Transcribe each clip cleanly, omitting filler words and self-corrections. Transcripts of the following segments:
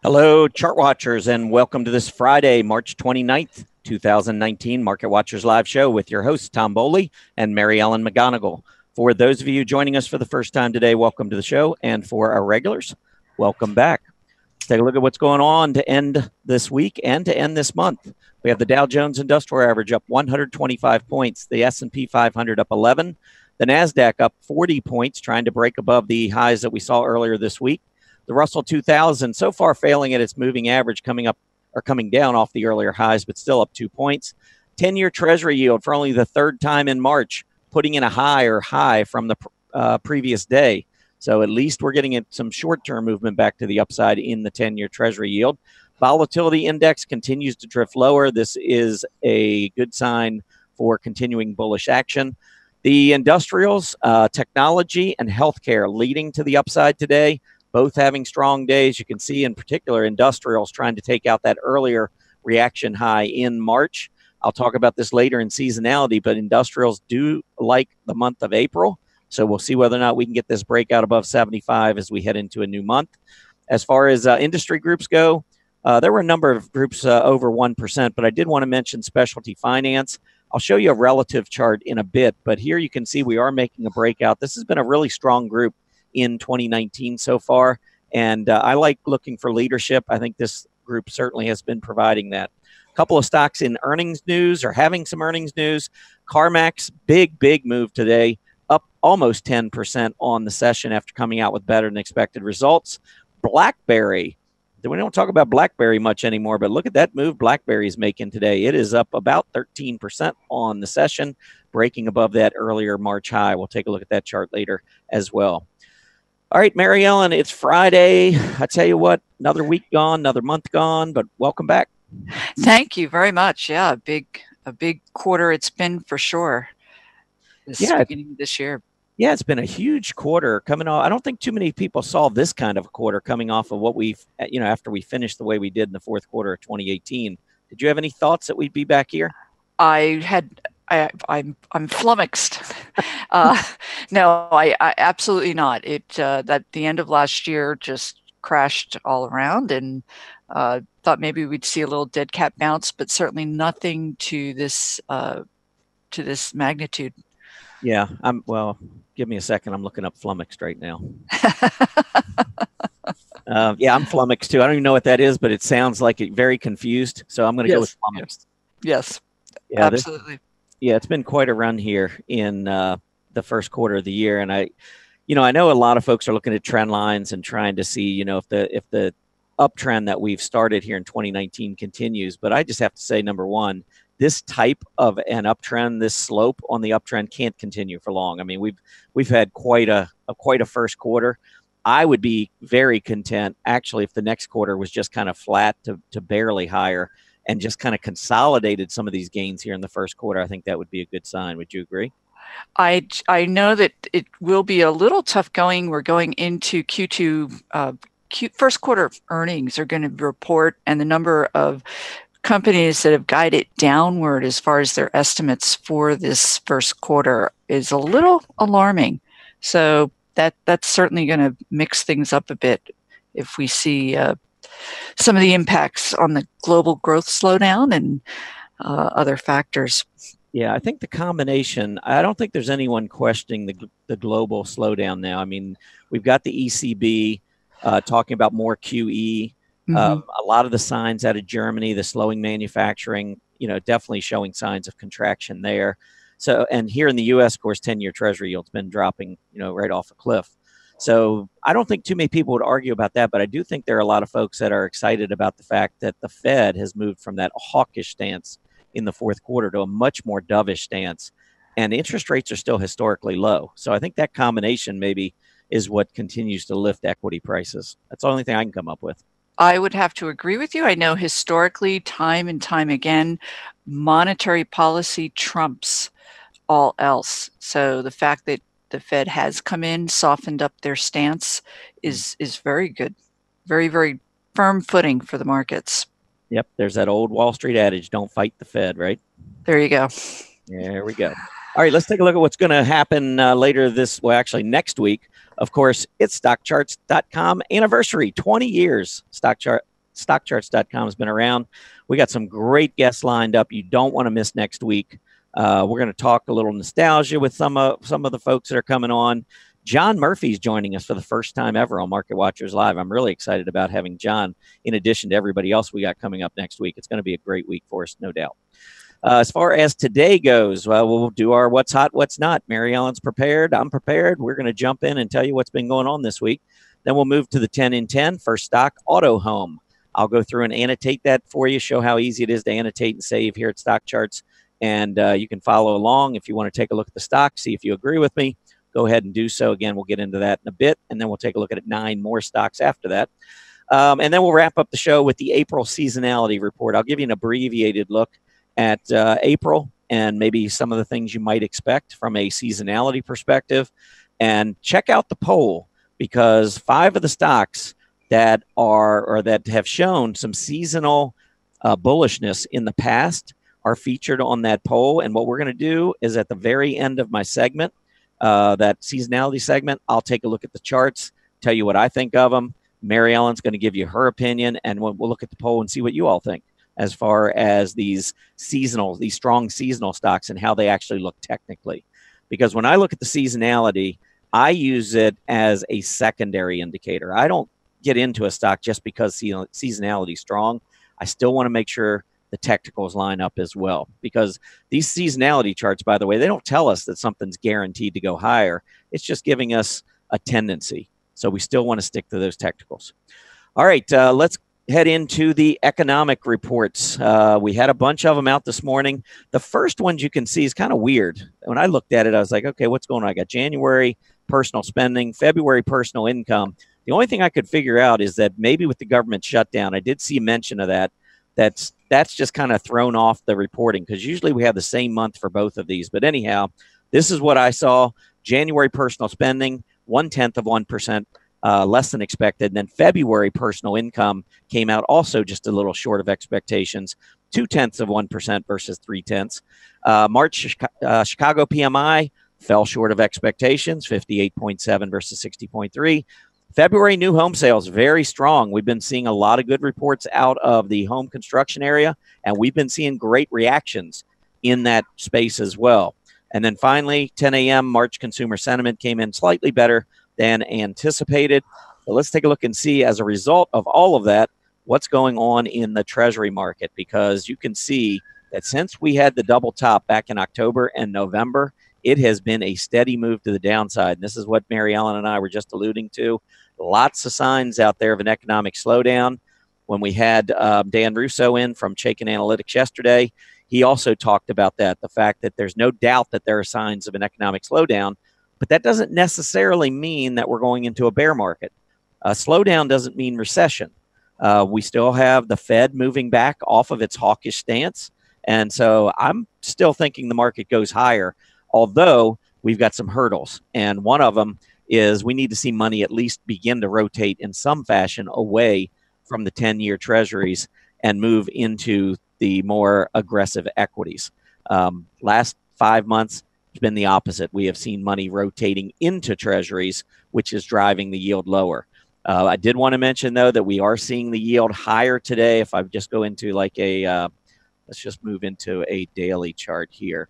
Hello, chart watchers, and welcome to this Friday, March 29th, 2019 Market Watchers Live Show with your hosts, Tom Bowley and Mary Ellen McGonigal. For those of you joining us for the first time today, welcome to the show. And for our regulars, welcome back. Let's take a look at what's going on to end this week and to end this month. We have the Dow Jones Industrial Average up 125 points, the S&P 500 up 11, the NASDAQ up 40 points, trying to break above the highs that we saw earlier this week. The Russell 2000 so far failing at its moving average, coming down off the earlier highs, but still up 2 points. 10-year Treasury yield for only the third time in March, putting in a high from the previous day. So at least we're getting some short-term movement back to the upside in the 10-year Treasury yield. Volatility index continues to drift lower. This is a good sign for continuing bullish action. The industrials, technology, and healthcare leading to the upside today, both having strong days. You can see in particular industrials trying to take out that earlier reaction high in March. I'll talk about this later in seasonality, but industrials do like the month of April. So we'll see whether or not we can get this breakout above 75 as we head into a new month. As far as industry groups go, there were a number of groups over 1%, but I did want to mention specialty finance. I'll show you a relative chart in a bit, but here you can see we are making a breakout. This has been a really strong group in 2019 so far, and I like looking for leadership. I think this group certainly has been providing that. A couple of stocks in earnings news or having some earnings news. CarMax, big move today, up almost 10% on the session after coming out with better than expected results. BlackBerry, we don't talk about BlackBerry much anymore, but look at that move BlackBerry is making today. It is up about 13% on the session, breaking above that earlier March high. We'll take a look at that chart later as well. All right, Mary Ellen, it's Friday. I tell you what, another week gone, another month gone, but welcome back. Thank you very much. Yeah, a big quarter it's been for sure. Beginning of this year. Yeah, it's been a huge quarter coming off. I don't think too many people saw this kind of a quarter coming off of what we've, after we finished the way we did in the fourth quarter of 2018. Did you have any thoughts that we'd be back here? I'm flummoxed. No, I absolutely not. That the end of last year just crashed all around, and thought maybe we'd see a little dead cat bounce, but certainly nothing to this magnitude. Yeah, well, give me a second. I'm looking up flummoxed right now. Yeah, I'm flummoxed too. I don't even know what that is, but it sounds like it very confused. So I'm going to go with flummoxed. Yes, yeah, absolutely. It's been quite a run here in the first quarter of the year. And I know a lot of folks are looking at trend lines and trying to see, if the uptrend that we've started here in 2019 continues. But I just have to say, number one, this type of an uptrend, this slope on the uptrend can't continue for long. I mean, we've had quite a first quarter. I would be very content, actually, if the next quarter was just kind of flat to barely higher and just kind of consolidated some of these gains here in the first quarter. I think that would be a good sign. Would you agree? I know that it will be a little tough going. We're going into Q2. First quarter earnings are going to report, and the number of companies that have guided downward as far as their estimates for this first quarter is a little alarming. So that's certainly going to mix things up a bit if we see some of the impacts on the global growth slowdown and other factors. Yeah, I think the combination, I don't think there's anyone questioning the global slowdown now. I mean, we've got the ECB talking about more QE. A lot of the signs out of Germany, the slowing manufacturing, definitely showing signs of contraction there. So, and here in the U.S., of course, 10-year Treasury yield's been dropping, right off a cliff. So I don't think too many people would argue about that, but I do think there are a lot of folks that are excited about the fact that the Fed has moved from that hawkish stance in the fourth quarter to a much more dovish stance, and interest rates are still historically low. So I think that combination maybe is what continues to lift equity prices. That's the only thing I can come up with. I would have to agree with you. I know historically, time and time again, monetary policy trumps all else. So the fact that the Fed has come in, softened up their stance is very good. Very, very firm footing for the markets. Yep. There's that old Wall Street adage, don't fight the Fed, right? There you go. There we go. All right, let's take a look at what's going to happen later next week. Of course, it's StockCharts.com anniversary, 20 years StockCharts.com has been around. We got some great guests lined up. You don't want to miss next week. We're going to talk a little nostalgia with some of the folks that are coming on. John Murphy's joining us for the first time ever on Market Watchers Live. I'm really excited about having John in addition to everybody else we got coming up next week. It's going to be a great week for us, no doubt. As far as today goes, well, we'll do our what's hot, what's not. Mary Ellen's prepared. I'm prepared. We're going to jump in and tell you what's been going on this week. Then we'll move to the 10 in 10 first stock, Auto Home. I'll go through and annotate that for you, show how easy it is to annotate and save here at Stock Charts. And you can follow along if you want to take a look at the stock, see if you agree with me. Go ahead and do so. Again, we'll get into that in a bit, and then we'll take a look at 9 more stocks after that. And then we'll wrap up the show with the April seasonality report. I'll give you an abbreviated look at April and maybe some of the things you might expect from a seasonality perspective. And check out the poll, because 5 of the stocks that are or that have shown some seasonal bullishness in the past are featured on that poll. And what we're going to do is at the very end of my segment, that seasonality segment, I'll take a look at the charts, tell you what I think of them. Mary Ellen's going to give you her opinion, and we'll look at the poll and see what you all think as far as these strong seasonal stocks and how they actually look technically. Because when I look at the seasonality, I use it as a secondary indicator. I don't get into a stock just because seasonality is strong. I still want to make sure the technicals line up as well, because these seasonality charts, by the way, they don't tell us that something's guaranteed to go higher. It's just giving us a tendency. So we still want to stick to those technicals. All right, let's head into the economic reports. We had a bunch of them out this morning. The first ones you can see is kind of weird. When I looked at it, I was like, okay, what's going on? I got January personal spending, February personal income. The only thing I could figure out is that maybe with the government shutdown, I did see mention of that. That's just kind of thrown off the reporting, because usually we have the same month for both of these. But anyhow, this is what I saw. January personal spending, 0.1%, less than expected. And then February personal income came out also just a little short of expectations, 0.2% versus 0.3. March Chicago PMI fell short of expectations, 58.7 versus 60.3. February new home sales, very strong. We've been seeing a lot of good reports out of the home construction area, and we've been seeing great reactions in that space as well. And then finally, 10 a.m., March consumer sentiment came in slightly better than anticipated. So let's take a look and see, as a result of all of that, what's going on in the Treasury market, because you can see that since we had the double top back in October and November, it has been a steady move to the downside. And this is what Mary Ellen and I were just alluding to. Lots of signs out there of an economic slowdown. When we had Dan Russo in from Chaikin Analytics yesterday, he also talked about that, the fact that there's no doubt that there are signs of an economic slowdown, but that doesn't necessarily mean that we're going into a bear market. A slowdown doesn't mean recession. We still have the Fed moving back off of its hawkish stance. And so I'm still thinking the market goes higher, although we've got some hurdles. And one of them is we need to see money at least begin to rotate in some fashion away from the 10-year treasuries and move into the more aggressive equities. Last 5 months, it's been the opposite. We have seen money rotating into treasuries, which is driving the yield lower. I did want to mention, though, that we are seeing the yield higher today. If I just go into like let's just move into a daily chart here.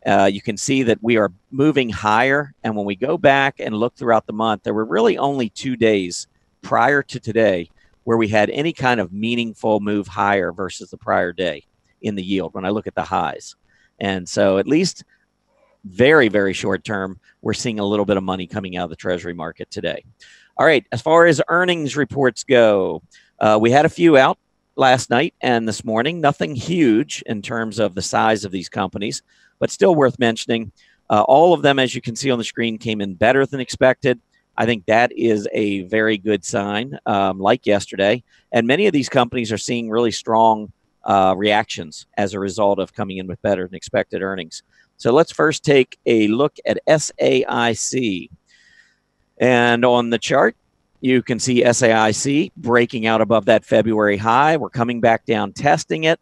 You can see that we are moving higher. And when we go back and look throughout the month, there were really only 2 days prior to today where we had any kind of meaningful move higher versus the prior day in the yield when I look at the highs. And so at least very, very short term, we're seeing a little bit of money coming out of the Treasury market today. All right, as far as earnings reports go, we had a few out last night and this morning. Nothing huge in terms of the size of these companies, but still worth mentioning. All of them, as you can see on the screen, came in better than expected. I think that is a very good sign, like yesterday. And many of these companies are seeing really strong reactions as a result of coming in with better than expected earnings. So let's first take a look at SAIC. And on the chart, you can see SAIC breaking out above that February high. We're coming back down, testing it.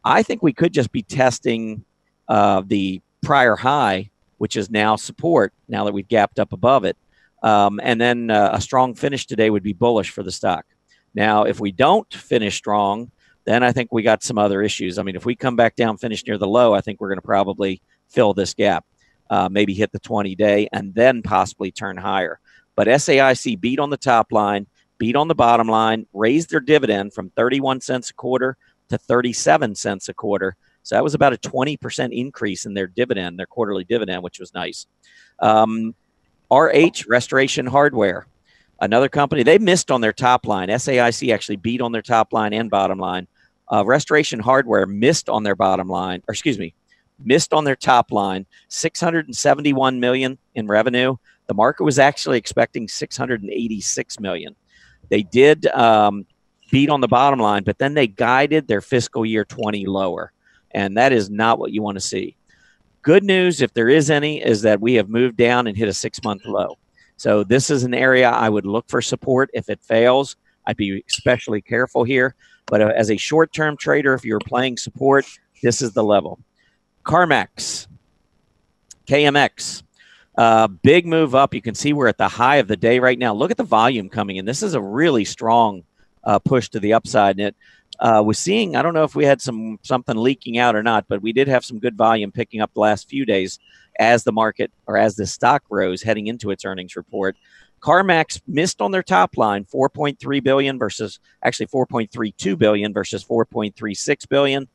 I think we could just be testing the prior high, which is now support, now that we've gapped up above it. And then a strong finish today would be bullish for the stock. Now, if we don't finish strong, then I think we got some other issues. I mean, if we come back down, finish near the low, I think we're going to probably fill this gap, maybe hit the 20-day, and then possibly turn higher. But SAIC beat on the top line, beat on the bottom line, raised their dividend from 31 cents a quarter to 37 cents a quarter. So that was about a 20% increase in their dividend, their quarterly dividend, which was nice. RH, Restoration Hardware, another company, they missed on their top line. SAIC actually beat on their top line and bottom line. Restoration Hardware missed on their bottom line, or excuse me, missed on their top line, $671 million in revenue. The market was actually expecting $686 million. They did beat on the bottom line, but then they guided their fiscal year 20 lower, and that is not what you want to see. Good news, if there is any, is that we have moved down and hit a 6-month low. So this is an area I would look for support. If it fails, I'd be especially careful here. But as a short-term trader, if you're playing support, this is the level. CarMax, KMX, big move up. You can see we're at the high of the day right now. Look at the volume coming in. This is a really strong push to the upside. And it was seeing, I don't know if we had something leaking out or not, but we did have some good volume picking up the last few days as the market, or as the stock rose heading into its earnings report. CarMax missed on their top line, $4.3 billion versus actually $4.32 billion versus $4.36 billion.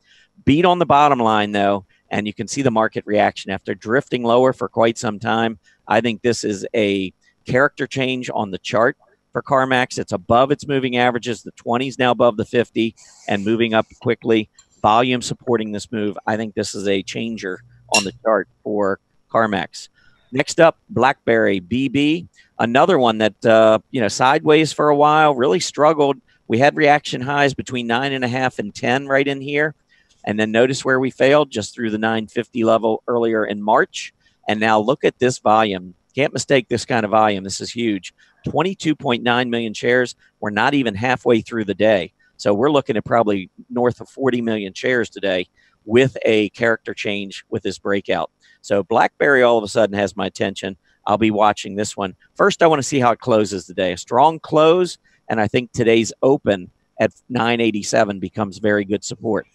Beat on the bottom line, though, and you can see the market reaction after drifting lower for quite some time. I think this is a character change on the chart for CarMax. It's above its moving averages. The 20 is now above the 50 and moving up quickly. Volume supporting this move. I think this is a changer on the chart for CarMax. Next up, BlackBerry BB, another one that sideways for a while, really struggled. We had reaction highs between 9.5 and 10 right in here, and then notice where we failed just through the 950 level earlier in March. And now look at this volume. Can't mistake this kind of volume. This is huge. 22.9 million shares. We're not even halfway through the day. So we're looking at probably north of 40 million shares today with a character change with this breakout. So BlackBerry all of a sudden has my attention. I'll be watching this one. First, I want to see how it closes today. A strong close, and I think today's open at 987 becomes very good support.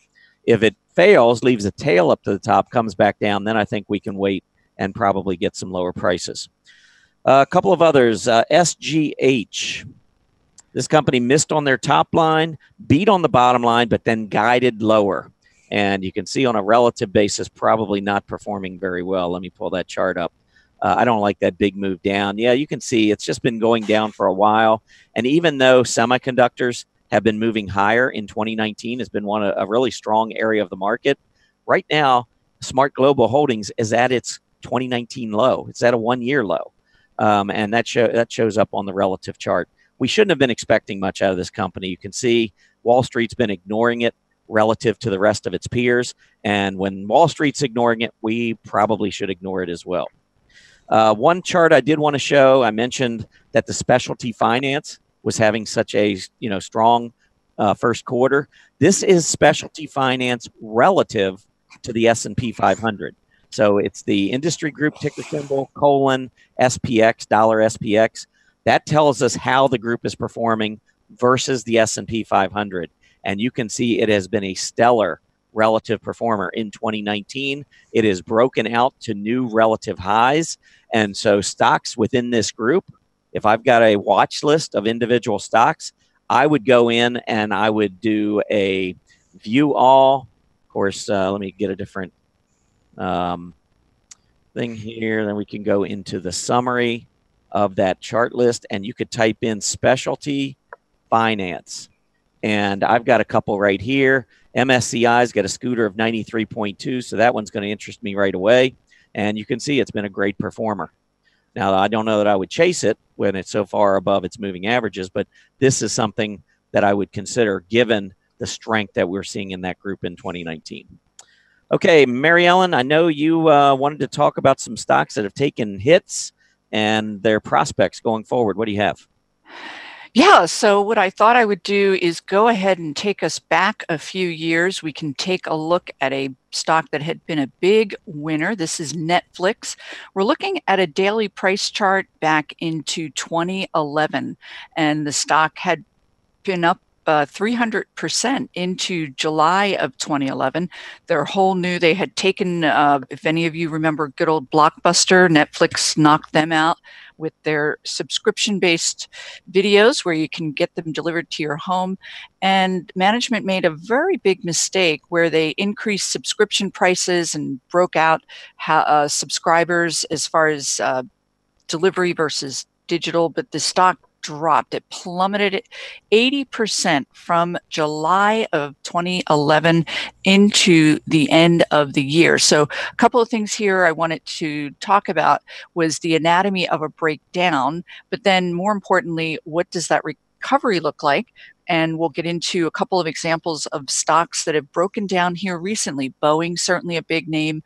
If it fails, leaves a tail up to the top, comes back down, then I think we can wait and probably get some lower prices. A couple of others, SGH. This company missed on their top line, beat on the bottom line, but then guided lower. And you can see on a relative basis, probably not performing very well. Let me pull that chart up. I don't like that big move down. Yeah, you can see it's just been going down for a while. And even though semiconductors have been moving higher in 2019, has been a really strong area of the market. Right now, Smart Global Holdings is at its 2019 low. It's at a 1-year low. And that shows up on the relative chart. We shouldn't have been expecting much out of this company. You can see Wall Street's been ignoring it relative to the rest of its peers. And when Wall Street's ignoring it, we probably should ignore it as well. One chart I did want to show, I mentioned that the specialty finance was having such a strong first quarter. This is specialty finance relative to the S&P 500. So it's the industry group ticker symbol, SPX, dollar SPX. That tells us how the group is performing versus the S&P 500. And you can see it has been a stellar relative performer in 2019. It has broken out to new relative highs. And so stocks within this group, if I've got a watch list of individual stocks, I would go in and I would do a view all. Of course, let me get a different thing here. Then we can go into the summary of that chart list, and you could type in specialty finance. And I've got a couple right here. MSCI's got a scooter of 93.2, so that one's going to interest me right away. And you can see it's been a great performer. Now, I don't know that I would chase it when it's so far above its moving averages, but this is something that I would consider given the strength that we're seeing in that group in 2019. Okay, Mary Ellen, I know you wanted to talk about some stocks that have taken hits and their prospects going forward. What do you have? Yeah, so what I thought I would do is go ahead and take us back a few years. We can take a look at a stock that had been a big winner. This is Netflix. We're looking at a daily price chart back into 2011, and the stock had been up 300% into July of 2011. They're whole new. They had taken, if any of you remember good old Blockbuster, Netflix knocked them out with their subscription-based videos where you can get them delivered to your home. And management made a very big mistake where they increased subscription prices and broke out subscribers as far as delivery versus digital, but the stock dropped. It plummeted 80% from July of 2011 into the end of the year. So a couple of things here I wanted to talk about was the anatomy of a breakdown, but then more importantly, what does that recovery look like? And we'll get into a couple of examples of stocks that have broken down here recently. Boeing, certainly a big name.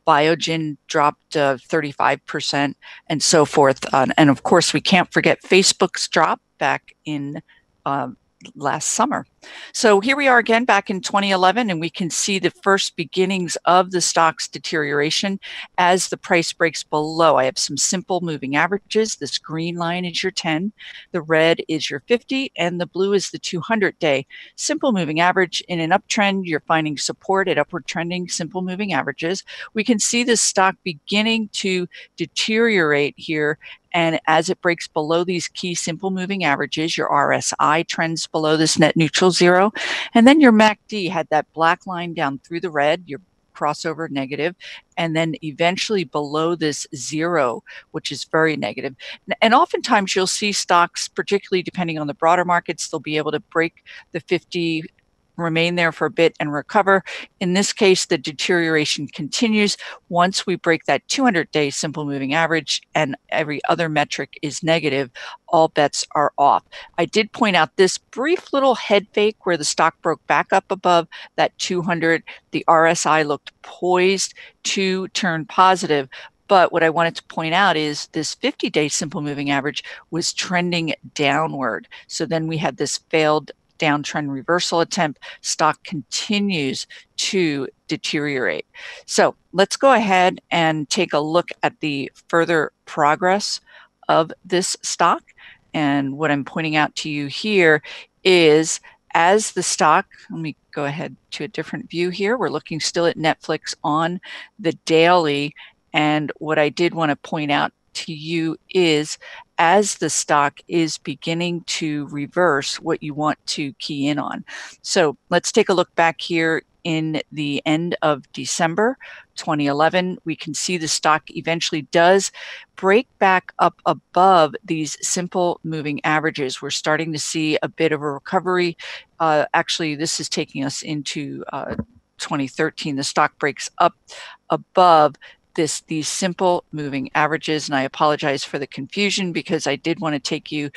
Biogen dropped 35% and so forth. And of course, we can't forget Facebook's drop back in last summer. So here we are again back in 2011, and we can see the first beginnings of the stock's deterioration as the price breaks below. I have some simple moving averages. This green line is your 10, the red is your 50, and the blue is the 200-day. Simple moving average. In an uptrend, you're finding support at upward trending simple moving averages. We can see the stock beginning to deteriorate here. And as it breaks below these key simple moving averages, your RSI trends below this net neutral zero. And then your MACD had that black line down through the red, your crossover negative, and then eventually below this zero, which is very negative. And oftentimes you'll see stocks, particularly depending on the broader markets, they'll be able to break the 50, remain there for a bit and recover. In this case, the deterioration continues once we break that 200-day simple moving average and every other metric is negative. All bets are off. I did point out this brief little head fake where the stock broke back up above that 200. The RSI looked poised to turn positive. But what I wanted to point out is this 50-day simple moving average was trending downward. So then we had this failed downtrend reversal attempt. Stock continues to deteriorate. So let's go ahead and take a look at the further progress of this stock. And what I'm pointing out to you here is as the stock, let me go ahead to a different view here. We're looking still at Netflix on the daily. And what I did want to point out to you is as the stock is beginning to reverse, what you want to key in on. So let's take a look back here in the end of December 2011. We can see the stock eventually does break back up above these simple moving averages. We're starting to see a bit of a recovery. Actually, this is taking us into 2013. The stock breaks up above these simple moving averages. And I apologize for the confusion because I did want to take you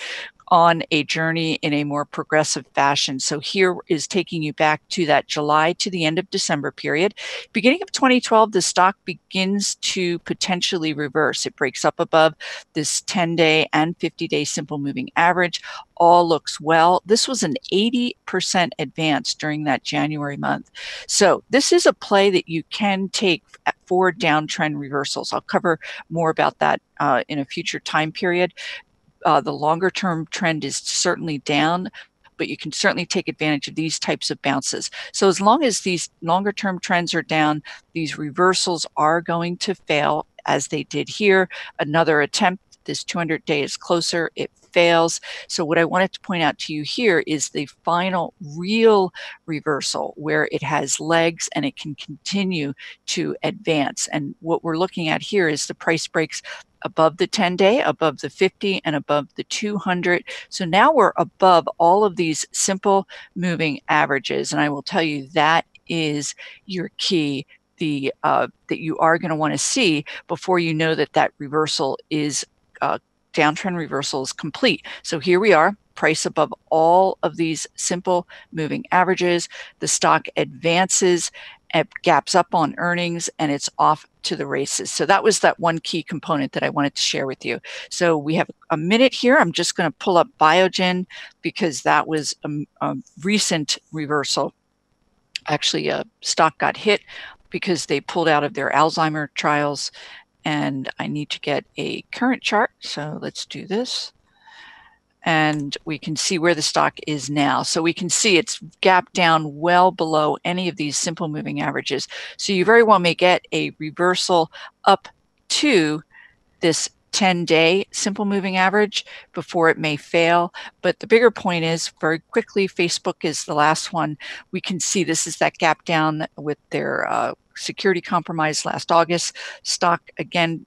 on a journey in a more progressive fashion. So here is taking you back to that July to the end of December period. Beginning of 2012, the stock begins to potentially reverse. It breaks up above this 10-day and 50-day simple moving average. All looks well. This was an 80% advance during that January month. So this is a play that you can take for downtrend reversals. I'll cover more about that in a future time period. The longer term trend is certainly down, but you can certainly take advantage of these types of bounces. So as long as these longer term trends are down, these reversals are going to fail as they did here. Another attempt, this 200-day is closer, it fails. So what I wanted to point out to you here is the final real reversal where it has legs and it can continue to advance. And what we're looking at here is the price breaks above the 10-day, above the 50, and above the 200. So now we're above all of these simple moving averages. And I will tell you that is your key, that you are going to want to see before you know that that reversal is downtrend reversal is complete. So here we are, price above all of these simple moving averages. The stock advances, it gaps up on earnings, and it's off to the races. So that was that one key component that I wanted to share with you. So we have a minute here. I'm just going to pull up Biogen because that was a recent reversal. Actually, stock got hit because they pulled out of their Alzheimer trials, and I need to get a current chart. So let's do this. and we can see where the stock is now. So we can see it's gapped down well below any of these simple moving averages. So you very well may get a reversal up to this 10-day simple moving average before it may fail. But the bigger point is, very quickly, Facebook is the last one. We can see this is that gap down with their security compromise last August. Stock, again,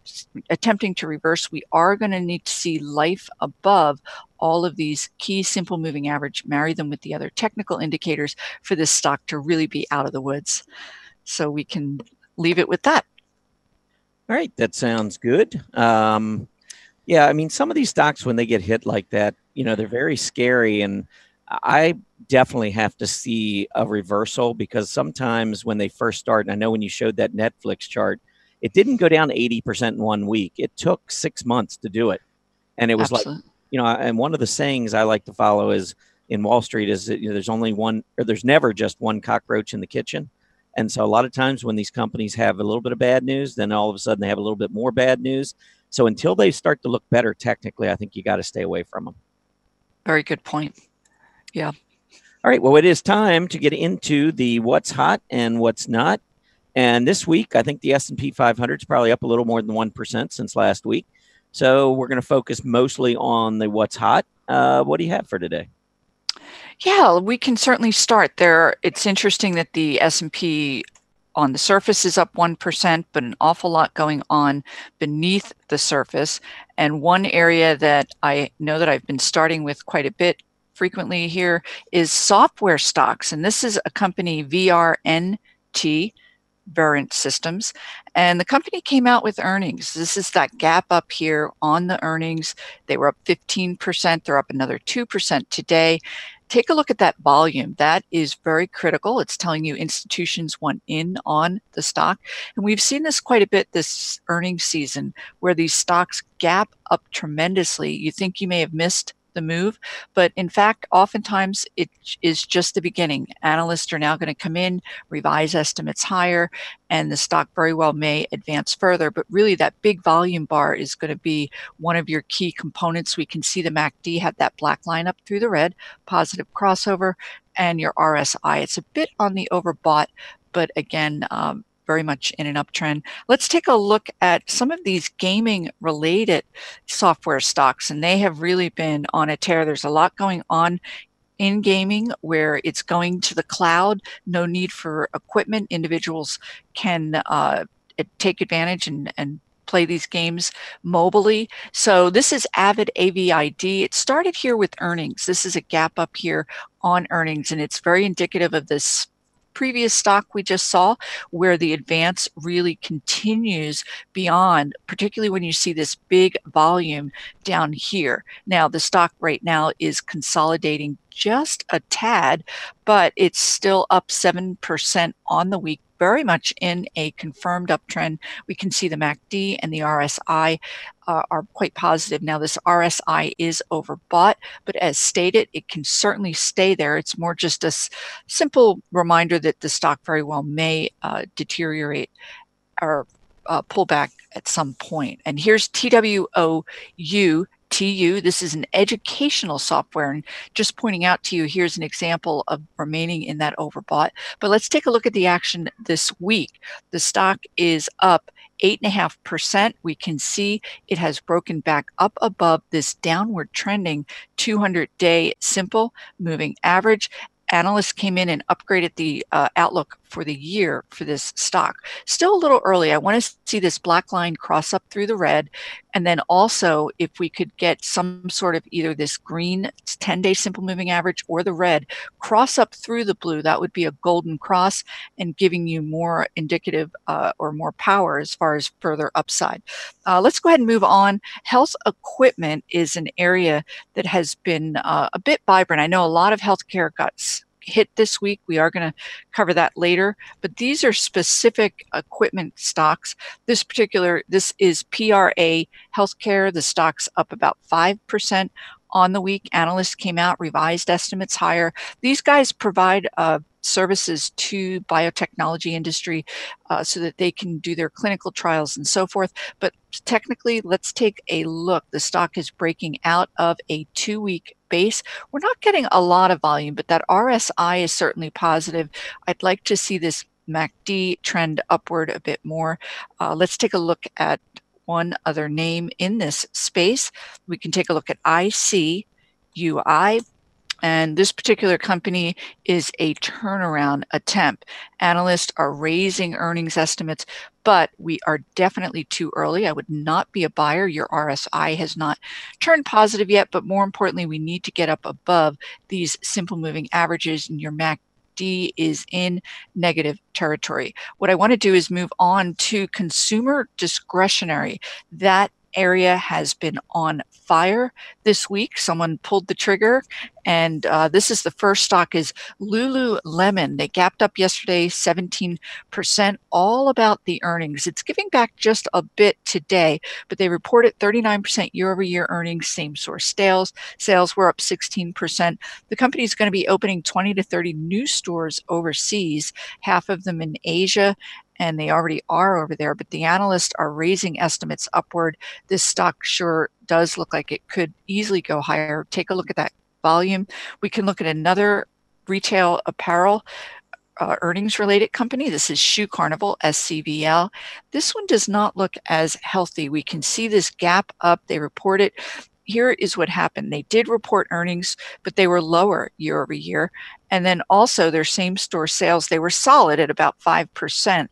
attempting to reverse. We are going to need to see life above all of these key simple moving average, marry them with the other technical indicators for this stock to really be out of the woods. So we can leave it with that. All right, that sounds good. Yeah, I mean, some of these stocks, when they get hit like that, you know, they're very scary. And I definitely have to see a reversal, because sometimes when they first start, and I know when you showed that Netflix chart, it didn't go down 80% in 1 week. It took 6 months to do it. And it was like, you know, and one of the sayings I like to follow is in Wall Street is that, you know, there's only one, or there's never just one cockroach in the kitchen. And so a lot of times when these companies have a little bit of bad news, then all of a sudden they have a little bit more bad news. So until they start to look better technically, I think you got to stay away from them. Very good point. Yeah. All right. Well, it is time to get into the what's hot and what's not. And this week, I think the S&P 500 is probably up a little more than 1% since last week. So we're going to focus mostly on the what's hot. What do you have for today? Yeah, we can certainly start there. It's interesting that the S&P on the surface is up 1%, but an awful lot going on beneath the surface. And one area that I know that I've been starting with quite a bit frequently here is software stocks. And this is a company, VRNT, Verint Systems, and the company came out with earnings. This is that gap up here on the earnings. They were up 15%. They're up another 2% today. Take a look at that volume. That is very critical. It's telling you institutions want in on the stock. And we've seen this quite a bit this earnings season, where these stocks gap up tremendously. You think you may have missed the move, but in fact, oftentimes it is just the beginning. Analysts are now going to come in, revise estimates higher, and the stock very well may advance further. But really, that big volume bar is going to be one of your key components. We can see the MACD had that black line up through the red, positive crossover, and your RSI. It's a bit on the overbought, but again, very much in an uptrend. Let's take a look at some of these gaming related software stocks, and they have really been on a tear. There's a lot going on in gaming where it's going to the cloud, no need for equipment. Individuals can take advantage and play these games mobilely. So this is Avid, AVID. It started here with earnings. This is a gap up here on earnings, and it's very indicative of this previous stock we just saw, where the advance really continues beyond, particularly when you see this big volume down here. Now, the stock right now is consolidating just a tad, but it's still up 7% on the week, very much in a confirmed uptrend. We can see the MACD and the RSI are quite positive. Now, this RSI is overbought, but as stated, it can certainly stay there. It's more just a simple reminder that the stock very well may deteriorate or pull back at some point. And here's TWOU. This is an educational software, and just pointing out to you, here's an example of remaining in that overbought. But let's take a look at the action this week. The stock is up 8.5%. We can see it has broken back up above this downward trending 200-day simple moving average. Analysts came in and upgraded the outlook for the year for this stock. Still a little early. I want to see this black line cross up through the red. And then also, if we could get some sort of either this green 10-day simple moving average or the red cross up through the blue, that would be a golden cross and giving you more indicative or more power as far as further upside. Let's go ahead and move on. Health equipment is an area that has been a bit vibrant. I know a lot of healthcare got hit this week. We are going to cover that later, but these are specific equipment stocks. This is PRA Healthcare. The stock's up about 5% on the week. Analysts came out, revised estimates higher. These guys provide services to biotechnology industry so that they can do their clinical trials and so forth. But technically, let's take a look. The stock is breaking out of a 2-week base. We're not getting a lot of volume, but that RSI is certainly positive. I'd like to see this MACD trend upward a bit more. Let's take a look at one other name in this space. We can take a look at ICUI. And this particular company is a turnaround attempt. Analysts are raising earnings estimates, but we are definitely too early. I would not be a buyer. Your RSI has not turned positive yet, but more importantly, we need to get up above these simple moving averages, and your MACD is in negative territory. What I want to do is move on to consumer discretionary. That area has been on fire this week. Someone pulled the trigger, and this is the first stock is Lululemon. They gapped up yesterday 17%, all about the earnings. It's giving back just a bit today, but they reported 39% year-over-year earnings. Same source sales were up 16%. The company is going to be opening 20 to 30 new stores overseas, half of them in Asia, and they already are over there, but the analysts are raising estimates upward. This stock sure does look like it could easily go higher. Take a look at that volume. We can look at another retail apparel earnings related company. This is Shoe Carnival, SCVL. This one does not look as healthy. We can see this gap up. They reported. Here is what happened. They did report earnings, but they were lower year over year. And then also their same store sales, they were solid at about 5%.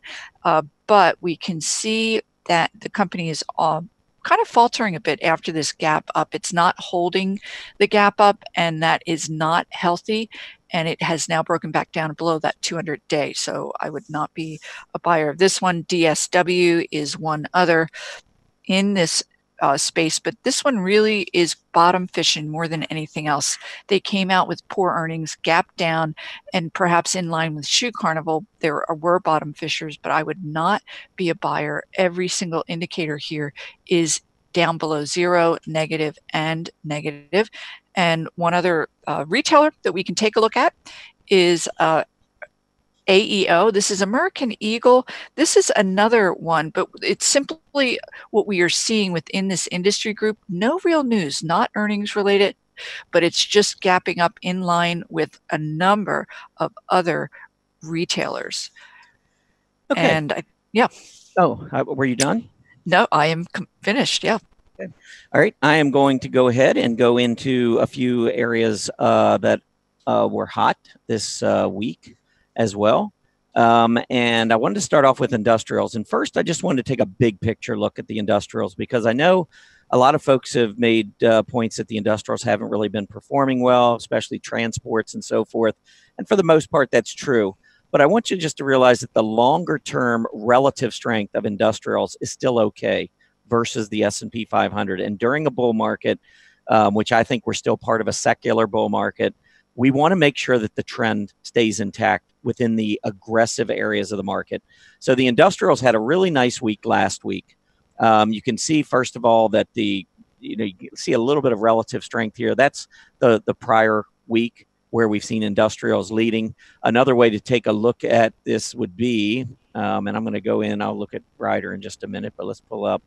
But we can see that the company is kind of faltering a bit after this gap up. It's not holding the gap up, and that is not healthy. And it has now broken back down below that 200-day. So I would not be a buyer of this one. DSW is one other in this space, but this one really is bottom fishing more than anything else. They came out with poor earnings, gapped down, and perhaps in line with Shoe Carnival, there were bottom fishers, but I would not be a buyer. Every single indicator here is down below zero, negative, and negative. And one other retailer that we can take a look at is AEO. This is American Eagle. This is another one, but it's simply what we are seeing within this industry group. No real news, not earnings related, but it's just gapping up in line with a number of other retailers. Okay. And yeah. Oh, were you done? No, I am finished. Yeah. Okay. All right. I am going to go ahead and go into a few areas that were hot this week as well. And I wanted to start off with industrials. And first, I just wanted to take a big picture look at the industrials, because I know a lot of folks have made points that the industrials haven't really been performing well, especially transports and so forth. And for the most part, that's true. But I want you just to realize that the longer term relative strength of industrials is still okay versus the S&P 500. And during a bull market, which I think we're still part of a secular bull market, we want to make sure that the trend stays intact within the aggressive areas of the market. So the industrials had a really nice week last week. You can see, first of all, that you see a little bit of relative strength here. That's the prior week where we've seen industrials leading. Another way to take a look at this would be, and I'm going to go in, I'll look at Ryder in just a minute, but let's pull up.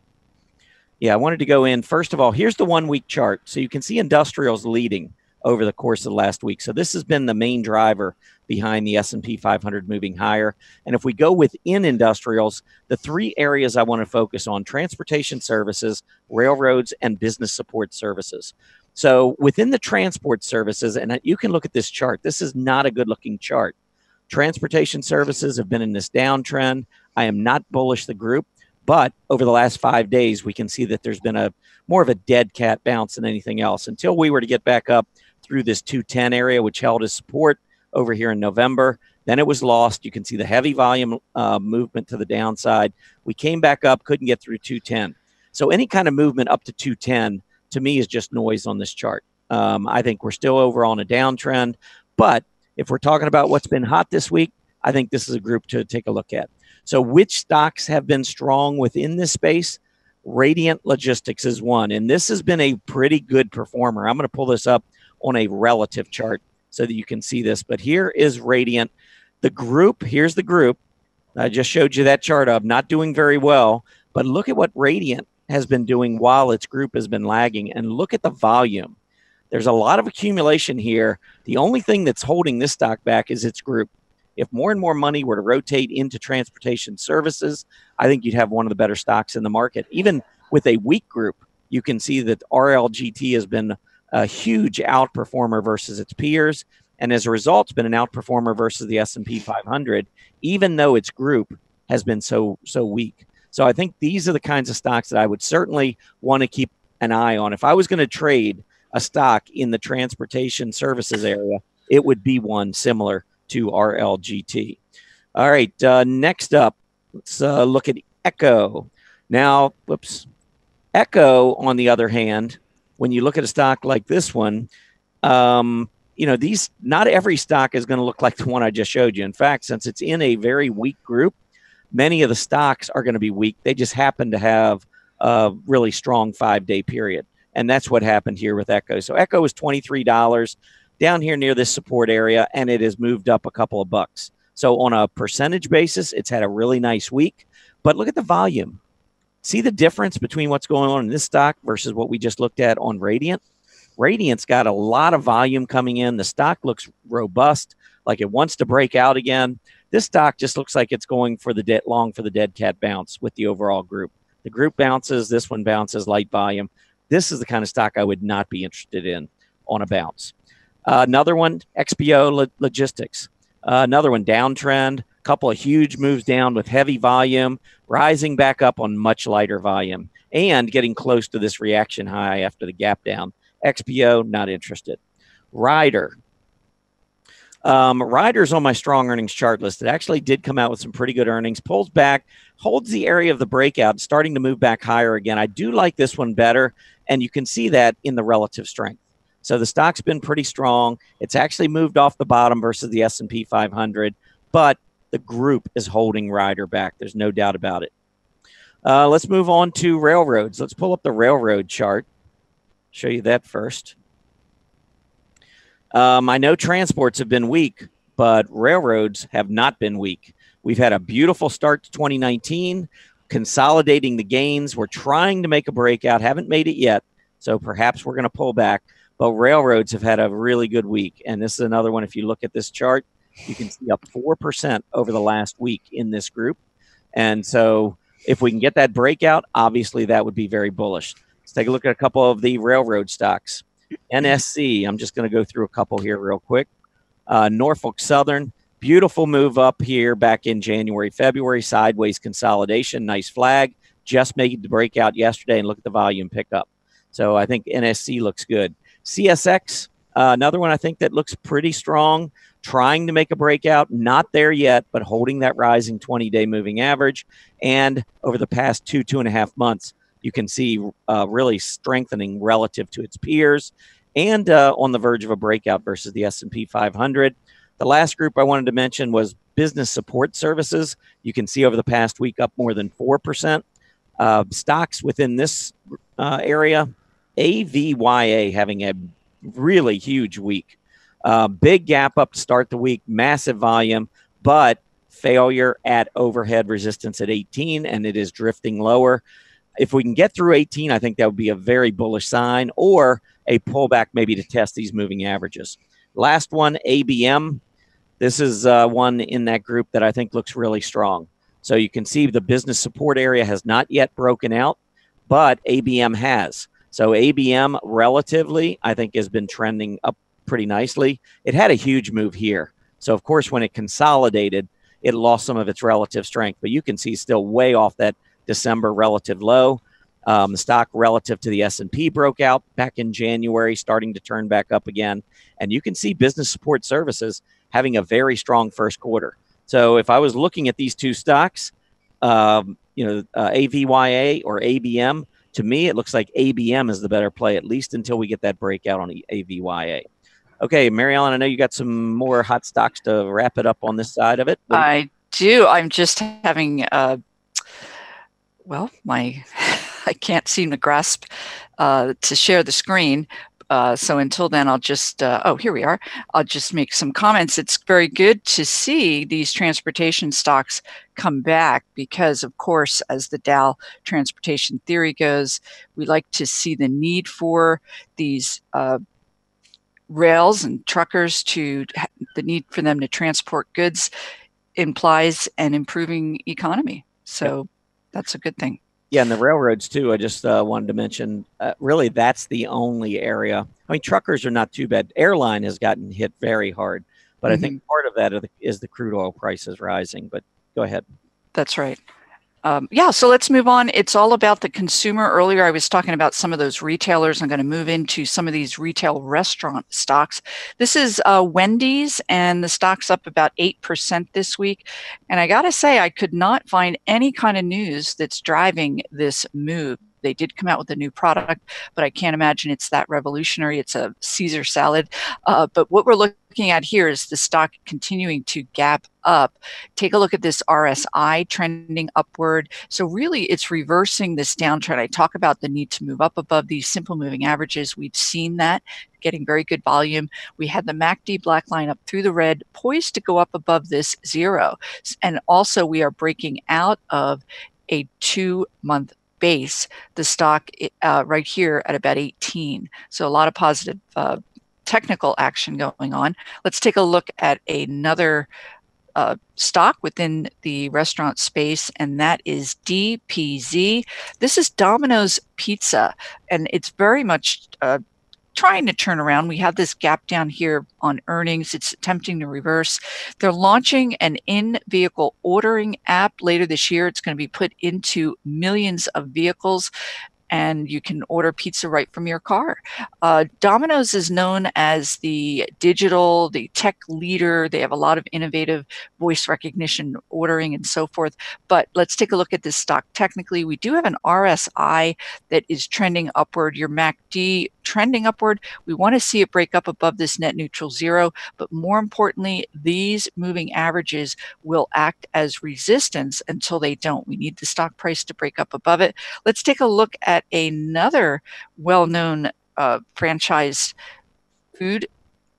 Yeah, I wanted to go in. First of all, here's the 1 week chart. So you can see industrials leading over the course of the last week. So this has been the main driver behind the S&P 500 moving higher. And if we go within industrials, the three areas I want to focus on: transportation services, railroads, and business support services. So within the transport services, and you can look at this chart, this is not a good looking chart. Transportation services have been in this downtrend. I am not bullish the group, but over the last 5 days, we can see that there's been more of a dead cat bounce than anything else until we were to get back up through this 210 area, which held as support over here in November. Then it was lost. You can see the heavy volume movement to the downside. We came back up, couldn't get through 210. So any kind of movement up to 210 to me is just noise on this chart. I think we're still over on a downtrend, but if we're talking about what's been hot this week, I think this is a group to take a look at. So which stocks have been strong within this space? Radiant Logistics is one, and this has been a pretty good performer. I'm going to pull this up on a relative chart so that you can see this. But here is Radiant. The group, here's the group. I just showed you that chart of not doing very well, but look at what Radiant has been doing while its group has been lagging, and look at the volume. There's a lot of accumulation here. The only thing that's holding this stock back is its group. If more and more money were to rotate into transportation services, I think you'd have one of the better stocks in the market. Even with a weak group, you can see that RLGT has been a huge outperformer versus its peers, and as a result, it's been an outperformer versus the S&P 500, even though its group has been so weak. So I think these are the kinds of stocks that I would certainly want to keep an eye on. If I was going to trade a stock in the transportation services area, it would be one similar to RLGT. All right, next up, let's look at Echo. Now, whoops. Echo, on the other hand, when you look at a stock like this one, not every stock is going to look like the one I just showed you. In fact, since it's in a very weak group, many of the stocks are going to be weak. They just happen to have a really strong 5-day period. And that's what happened here with Echo. So Echo is $23 down here near this support area, and it has moved up a couple of bucks. So on a percentage basis, it's had a really nice week. But look at the volume. See the difference between what's going on in this stock versus what we just looked at on Radiant? Radiant's got a lot of volume coming in. The stock looks robust, like it wants to break out again. This stock just looks like it's going for the dead cat bounce with the overall group. The group bounces, this one bounces, light volume. This is the kind of stock I would not be interested in on a bounce. Another one, XPO Logistics. Another one, downtrend. Couple of huge moves down with heavy volume, rising back up on much lighter volume, and getting close to this reaction high after the gap down. XPO, not interested. Ryder. Ryder's on my strong earnings chart list. It actually did come out with some pretty good earnings, pulls back, holds the area of the breakout, starting to move back higher again. I do like this one better, and you can see that in the relative strength. So the stock's been pretty strong. It's actually moved off the bottom versus the S&P 500, but the group is holding Ryder back. There's no doubt about it. Let's move on to railroads. Let's pull up the railroad chart. Show you that first. I know transports have been weak, but railroads have not been weak. We've had a beautiful start to 2019, consolidating the gains. We're trying to make a breakout, haven't made it yet, so perhaps we're going to pull back. But railroads have had a really good week, and this is another one. If you look at this chart, you can see up 4% over the last week in this group. And so if we can get that breakout, obviously that would be very bullish. Let's take a look at a couple of the railroad stocks. NSC, I'm just going to go through a couple here real quick. Norfolk Southern, beautiful move up here back in January, February, sideways consolidation, nice flag. Just made the breakout yesterday, and look at the volume pickup. So I think NSC looks good. CSX, another one I think that looks pretty strong, trying to make a breakout, not there yet, but holding that rising 20-day moving average. And over the past 2.5 months, you can see really strengthening relative to its peers and on the verge of a breakout versus the S&P 500. The last group I wanted to mention was business support services. You can see over the past week up more than 4%. Stocks within this area, AVYA having a really huge week. Big gap up to start the week, massive volume, but failure at overhead resistance at 18, and it is drifting lower. If we can get through 18, I think that would be a very bullish sign, or a pullback maybe to test these moving averages. Last one, ABM. This is one in that group that I think looks really strong. So you can see the business support area has not yet broken out, but ABM has. So ABM relatively, I think, has been trending up pretty nicely. It had a huge move here. So, of course, when it consolidated, it lost some of its relative strength. But you can see still way off that December relative low. The stock relative to the S&P broke out back in January, starting to turn back up again. And you can see business support services having a very strong first quarter. So if I was looking at these two stocks, AVYA or ABM, to me, it looks like ABM is the better play, at least until we get that breakout on the AVYA. Okay, Mary Ellen, I know you got some more hot stocks to wrap it up on this side of it. I do. I'm just having, my I can't seem to grasp to share the screen. So until then, I'll just, oh, here we are. I'll just make some comments. It's very good to see these transportation stocks come back because, of course, as the Dow transportation theory goes, we like to see the need for these rails and truckers the need for them to transport goods implies an improving economy. So that's a good thing. Yeah, and the railroads too. I just wanted to mention, really, that's the only area. I mean, truckers are not too bad. Airline has gotten hit very hard, but I think part of that is the crude oil prices rising. But go ahead. That's right. Yeah, so let's move on. It's all about the consumer. Earlier, I was talking about some of those retailers. I'm going to move into some of these retail restaurant stocks. This is Wendy's, and the stock's up about 8% this week. And I got to say, I could not find any kind of news that's driving this move. They did come out with a new product, but I can't imagine it's that revolutionary. It's a Caesar salad. But what we're looking at here is the stock continuing to gap up. Take a look at this RSI trending upward. So really, it's reversing this downtrend. I talk about the need to move up above these simple moving averages. We've seen that getting very good volume. We had the MACD black line up through the red, poised to go up above this 0. And also, we are breaking out of a 2-month base, the stock right here at about 18. So a lot of positive technical action going on. Let's take a look at another stock within the restaurant space, and that is DPZ. This is Domino's Pizza, and it's very much trying to turn around. We have this gap down here on earnings. It's attempting to reverse. They're launching an in-vehicle ordering app later this year. It's going to be put into millions of vehicles, and you can order pizza right from your car. Domino's is known as the tech leader. They have a lot of innovative voice recognition ordering and so forth. But let's take a look at this stock technically. We do have an RSI that is trending upward. Your MACD trending upward. We want to see it break up above this net neutral 0. But more importantly, these moving averages will act as resistance until they don't. We need the stock price to break up above it. Let's take a look at another well-known franchise food,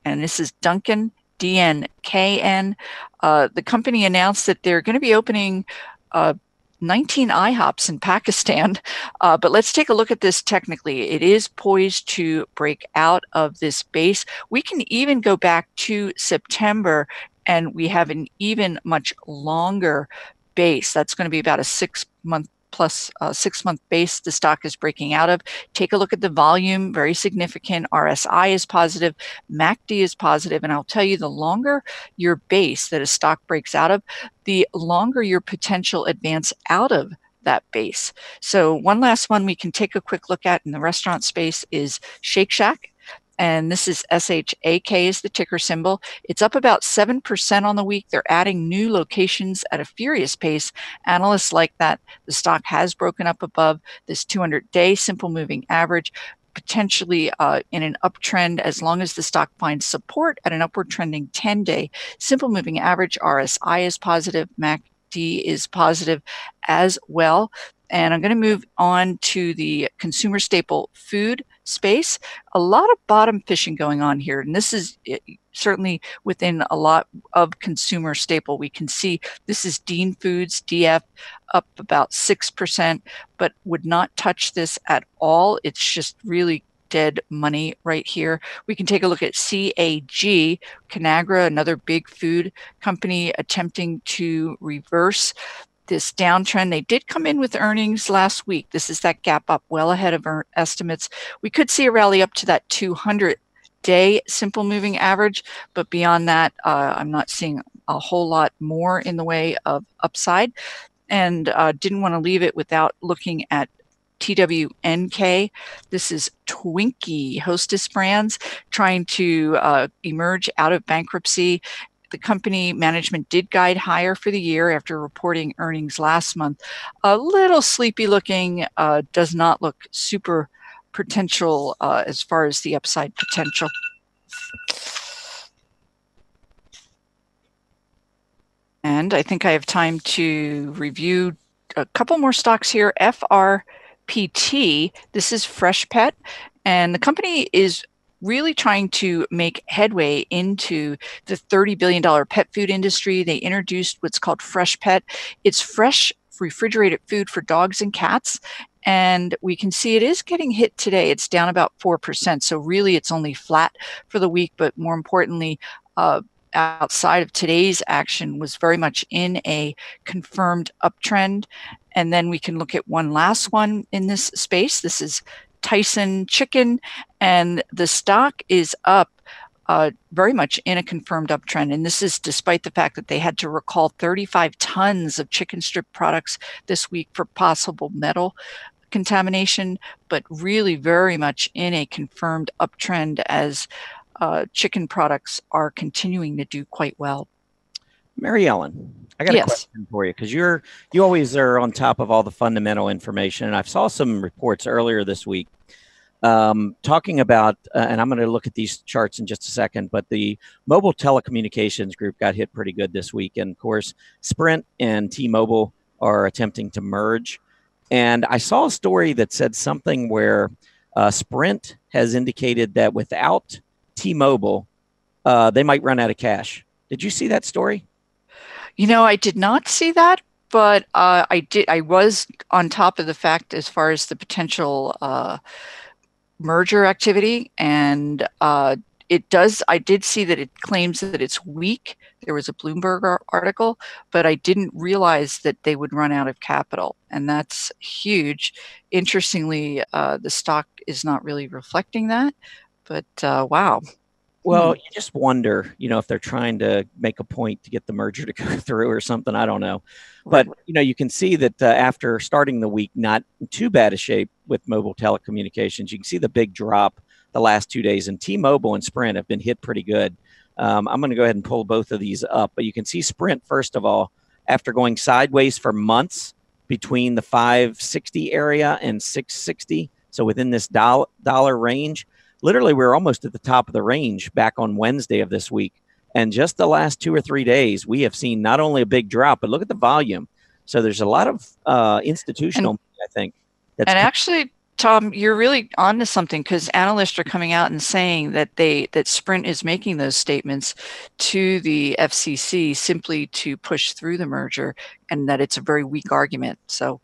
and this is Dunkin', DNKN. The company announced that they're going to be opening 19 IHOPs in Pakistan, but let's take a look at this technically. It is poised to break out of this base. We can even go back to September, and we have an even much longer base. That's going to be about a 6-month plus 6-month base the stock is breaking out of. Take a look at the volume, very significant. RSI is positive, MACD is positive, and I'll tell you, the longer your base that a stock breaks out of, the longer your potential advance out of that base. So one last one we can take a quick look at in the restaurant space is Shake Shack. And this is SHAK is the ticker symbol. It's up about 7% on the week. They're adding new locations at a furious pace. Analysts like that. The stock has broken up above this 200-day simple moving average, potentially in an uptrend as long as the stock finds support at an upward trending 10-day simple moving average. RSI is positive. MACD is positive as well. And I'm going to move on to the consumer staple food space. A lot of bottom fishing going on here. And this is certainly within a lot of consumer staple. We can see this is Dean Foods, DF, up about 6%, but would not touch this at all. It's just really dead money right here. We can take a look at CAG, Conagra, another big food company attempting to reverse this downtrend. They did come in with earnings last week. This is that gap up well ahead of our estimates. We could see a rally up to that 200-day simple moving average, but beyond that, I'm not seeing a whole lot more in the way of upside, and didn't want to leave it without looking at TWNK. This is Twinkie Hostess Brands trying to emerge out of bankruptcy. The company management did guide higher for the year after reporting earnings last month. A little sleepy looking, does not look super potential as far as the upside potential. And I think I have time to review a couple more stocks here. FRP FPT. This is Freshpet, and the company is really trying to make headway into the $30 billion pet food industry. They introduced what's called Freshpet. It's fresh refrigerated food for dogs and cats. And we can see it is getting hit today. It's down about 4%. So really it's only flat for the week, but more importantly, outside of today's action was very much in a confirmed uptrend. And then we can look at one last one in this space. This is Tyson Chicken, and the stock is up very much in a confirmed uptrend. And this is despite the fact that they had to recall 35 tons of chicken strip products this week for possible metal contamination, but really very much in a confirmed uptrend as chicken products are continuing to do quite well. Mary Ellen, I got a question for you, because you always are on top of all the fundamental information. And I saw some reports earlier this week talking about, and I'm going to look at these charts in just a second, but the mobile telecommunications group got hit pretty good this week. And of course, Sprint and T-Mobile are attempting to merge. And I saw a story that said something where Sprint has indicated that without T-Mobile, they might run out of cash. Did you see that story? You know, I did not see that, but I was on top of the fact as far as the potential merger activity, and I did see that it claims that it's weak. There was a Bloomberg article, but I didn't realize that they would run out of capital, and that's huge. Interestingly, the stock is not really reflecting that, but wow. Well, you just wonder, if they're trying to make a point to get the merger to go through or something. I don't know. But, you can see that after starting the week, not in too bad a shape with mobile telecommunications. You can see the big drop the last 2 days, and T-Mobile and Sprint have been hit pretty good. I'm going to go ahead and pull both of these up. But you can see Sprint, first of all, after going sideways for months between the 560 area and 660, so within this dollar range, literally, we're almost at the top of the range back on Wednesday of this week. And just the last 2 or 3 days, we have seen not only a big drop, but look at the volume. So there's a lot of institutional, I think. And actually, Tom, you're really onto something, because analysts are coming out and saying that that Sprint is making those statements to the FCC simply to push through the merger, and that it's a very weak argument. So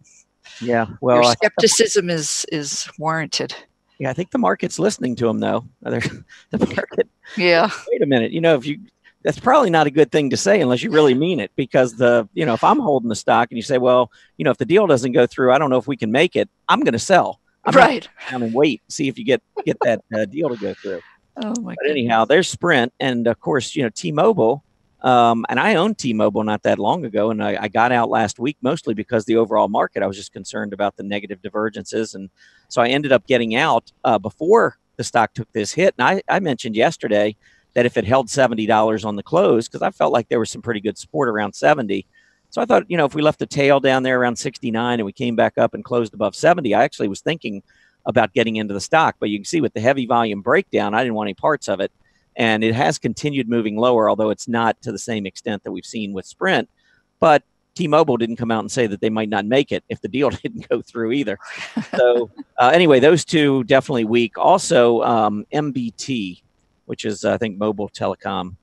yeah, well, your skepticism is warranted. Yeah, I think the market's listening to them, though. The market. Yeah. Wait a minute. That's probably not a good thing to say unless you really mean it, because if I'm holding the stock and you say, well, if the deal doesn't go through, I don't know if we can make it, I'm going to sell. I'm right. Down and wait, see if you get that deal to go through. Oh my. But anyhow, there's Sprint, and of course, T-Mobile. And I owned T-Mobile not that long ago, and I got out last week mostly because the overall market, I was just concerned about the negative divergences, and so I ended up getting out before the stock took this hit. And I mentioned yesterday that if it held $70 on the close, because I felt like there was some pretty good support around 70. So I thought, if we left the tail down there around 69 and we came back up and closed above 70, I actually was thinking about getting into the stock. But you can see with the heavy volume breakdown, I didn't want any parts of it. And it has continued moving lower, although it's not to the same extent that we've seen with Sprint. But T-Mobile didn't come out and say that they might not make it if the deal didn't go through either. So anyway, those two definitely weak. Also, MBT, which is, I think, mobile telecom,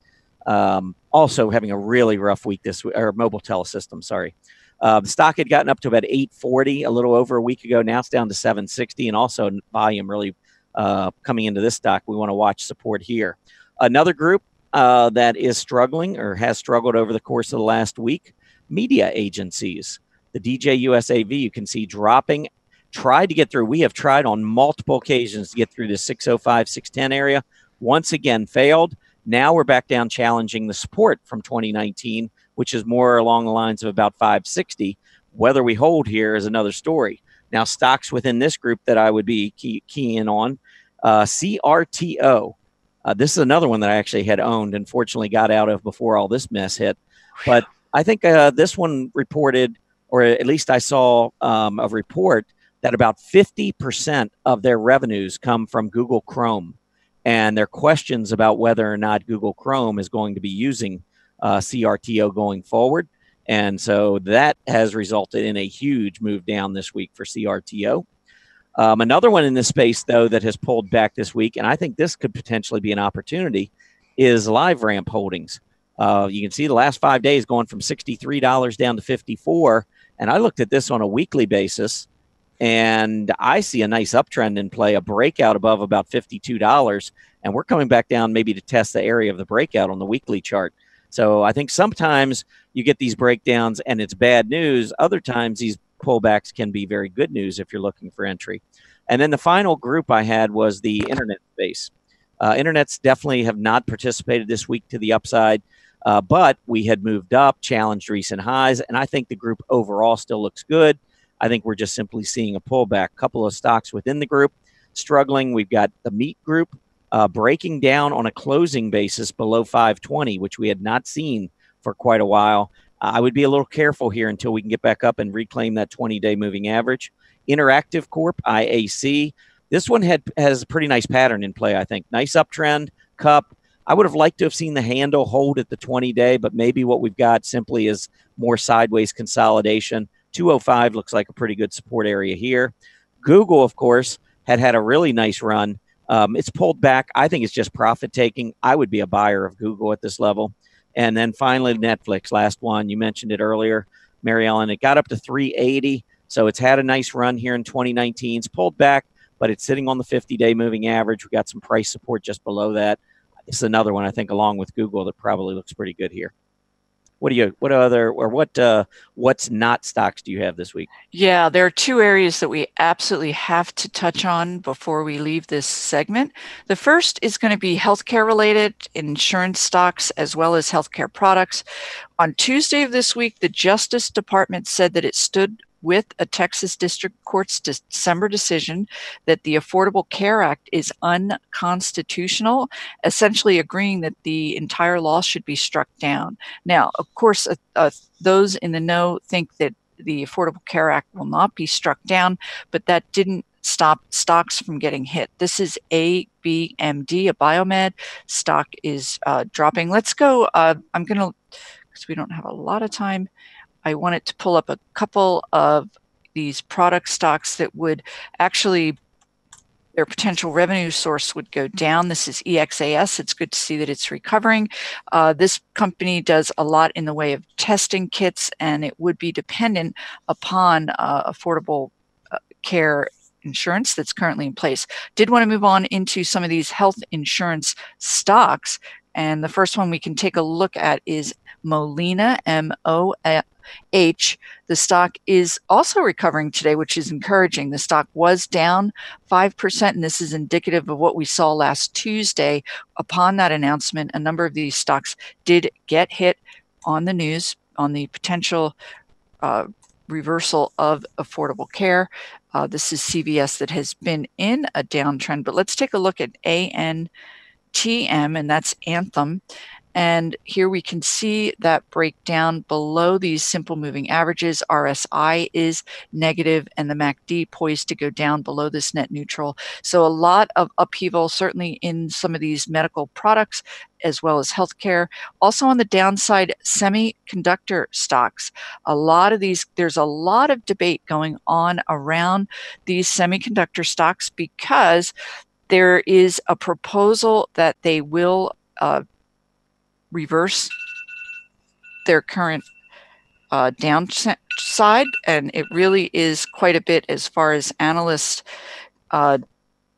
also having a really rough week this week, or mobile telesystem, sorry. The stock had gotten up to about 840 a little over a week ago. Now it's down to 760, and also volume really coming into this stock. We want to watch support here. Another group that is struggling or has struggled over the course of the last week, media agencies. The DJUSAV, you can see dropping, tried to get through. We have tried on multiple occasions to get through the 605, 610 area. Once again, failed. Now we're back down challenging the support from 2019, which is more along the lines of about 560. Whether we hold here is another story. Now, stocks within this group that I would be keying on, CRTO. This is another one that I actually had owned and fortunately got out of before all this mess hit. But I think this one reported, or at least I saw a report, that about 50% of their revenues come from Google Chrome. And there are questions about whether or not Google Chrome is going to be using CRTO going forward. And so that has resulted in a huge move down this week for CRTO. Another one in this space, though, that has pulled back this week, and I think this could potentially be an opportunity, is LiveRamp Holdings. You can see the last 5 days going from $63 down to $54. And I looked at this on a weekly basis, and I see a nice uptrend in play, a breakout above about $52. And we're coming back down maybe to test the area of the breakout on the weekly chart. So I think sometimes you get these breakdowns and it's bad news. Other times these pullbacks can be very good news if you're looking for entry. And then the final group I had was the internet space. Internets definitely have not participated this week to the upside, but we had moved up, challenged recent highs, and I think the group overall still looks good. I think we're just simply seeing a pullback. A couple of stocks within the group struggling. We've got the meat group breaking down on a closing basis below 520, which we had not seen for quite a while. I would be a little careful here until we can get back up and reclaim that 20-day moving average. Interactive Corp, IAC. This one has a pretty nice pattern in play, I think. Nice uptrend, cup. I would have liked to have seen the handle hold at the 20-day, but maybe what we've got simply is more sideways consolidation. 205 looks like a pretty good support area here. Google, of course, had a really nice run. It's pulled back. I think it's just profit taking. I would be a buyer of Google at this level. And then finally, Netflix, last one. You mentioned it earlier, Mary Ellen. It got up to 380. So it's had a nice run here in 2019. It's pulled back, but it's sitting on the 50-day moving average. We got some price support just below that. It's another one, I think, along with Google, that probably looks pretty good here. What's not stocks do you have this week? Yeah, there are two areas that we absolutely have to touch on before we leave this segment. The first is going to be healthcare related, insurance stocks, as well as healthcare products. On Tuesday of this week, the Justice Department said that it stood with a Texas District Court's December decision that the Affordable Care Act is unconstitutional, essentially agreeing that the entire law should be struck down. Now, of course, those in the know think that the Affordable Care Act will not be struck down, but that didn't stop stocks from getting hit. This is ABMD, a biomed stock, is dropping. Let's go. I'm going to, because we don't have a lot of time, I wanted to pull up a couple of these product stocks that would actually, their potential revenue source would go down. This is EXAS. It's good to see that it's recovering. This company does a lot in the way of testing kits, and it would be dependent upon affordable care insurance that's currently in place. Did want to move on into some of these health insurance stocks. And the first one we can take a look at is Molina, MOH. The stock is also recovering today, which is encouraging. The stock was down 5%, and this is indicative of what we saw last Tuesday. Upon that announcement, a number of these stocks did get hit on the news on the potential reversal of affordable care. This is CVS that has been in a downtrend, but let's take a look at ANTM, and that's Anthem. And here we can see that breakdown below these simple moving averages. RSI is negative, and the MACD poised to go down below this net neutral. So a lot of upheaval, certainly in some of these medical products, as well as healthcare. Also on the downside, semiconductor stocks. A lot of these, there's a lot of debate going on around these semiconductor stocks because there is a proposal that they will reverse their current downside, and it really is quite a bit as far as analyst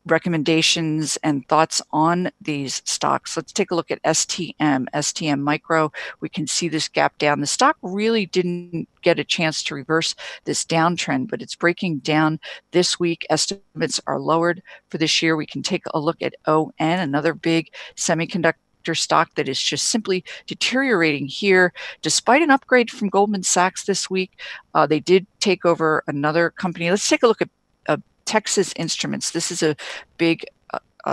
recommendations and thoughts on these stocks. Let's take a look at STM Micro. We can see this gap down. The stock really didn't get a chance to reverse this downtrend, but it's breaking down this week. Estimates are lowered for this year. We can take a look at ON, another big semiconductor stock that is just simply deteriorating here. Despite an upgrade from Goldman Sachs this week, they did take over another company. Let's take a look at Texas Instruments. This is a big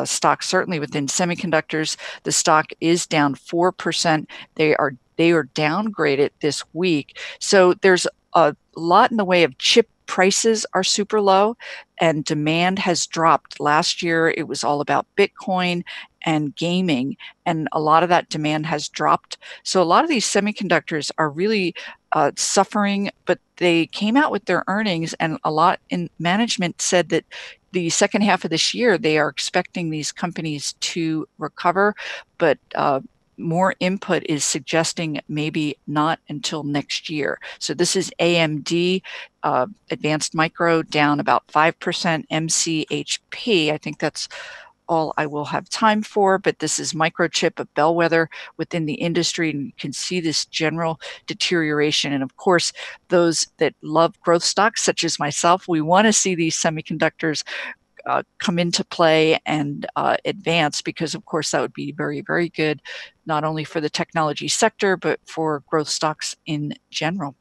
stock, certainly within semiconductors. The stock is down 4%. They are downgraded this week. So there's a lot in the way of chip prices are super low, and demand has dropped. Last year, it was all about Bitcoin and gaming, and a lot of that demand has dropped. So a lot of these semiconductors are really suffering, but they came out with their earnings, and a lot in management said that the second half of this year, they are expecting these companies to recover, but more input is suggesting maybe not until next year. So this is AMD, Advanced Micro, down about 5%, MCHP, I think that's all I will have time for, but this is Microchip, a bellwether within the industry, and you can see this general deterioration. And of course, those that love growth stocks, such as myself, we want to see these semiconductors come into play and advance, because of course that would be very, very good, not only for the technology sector, but for growth stocks in general.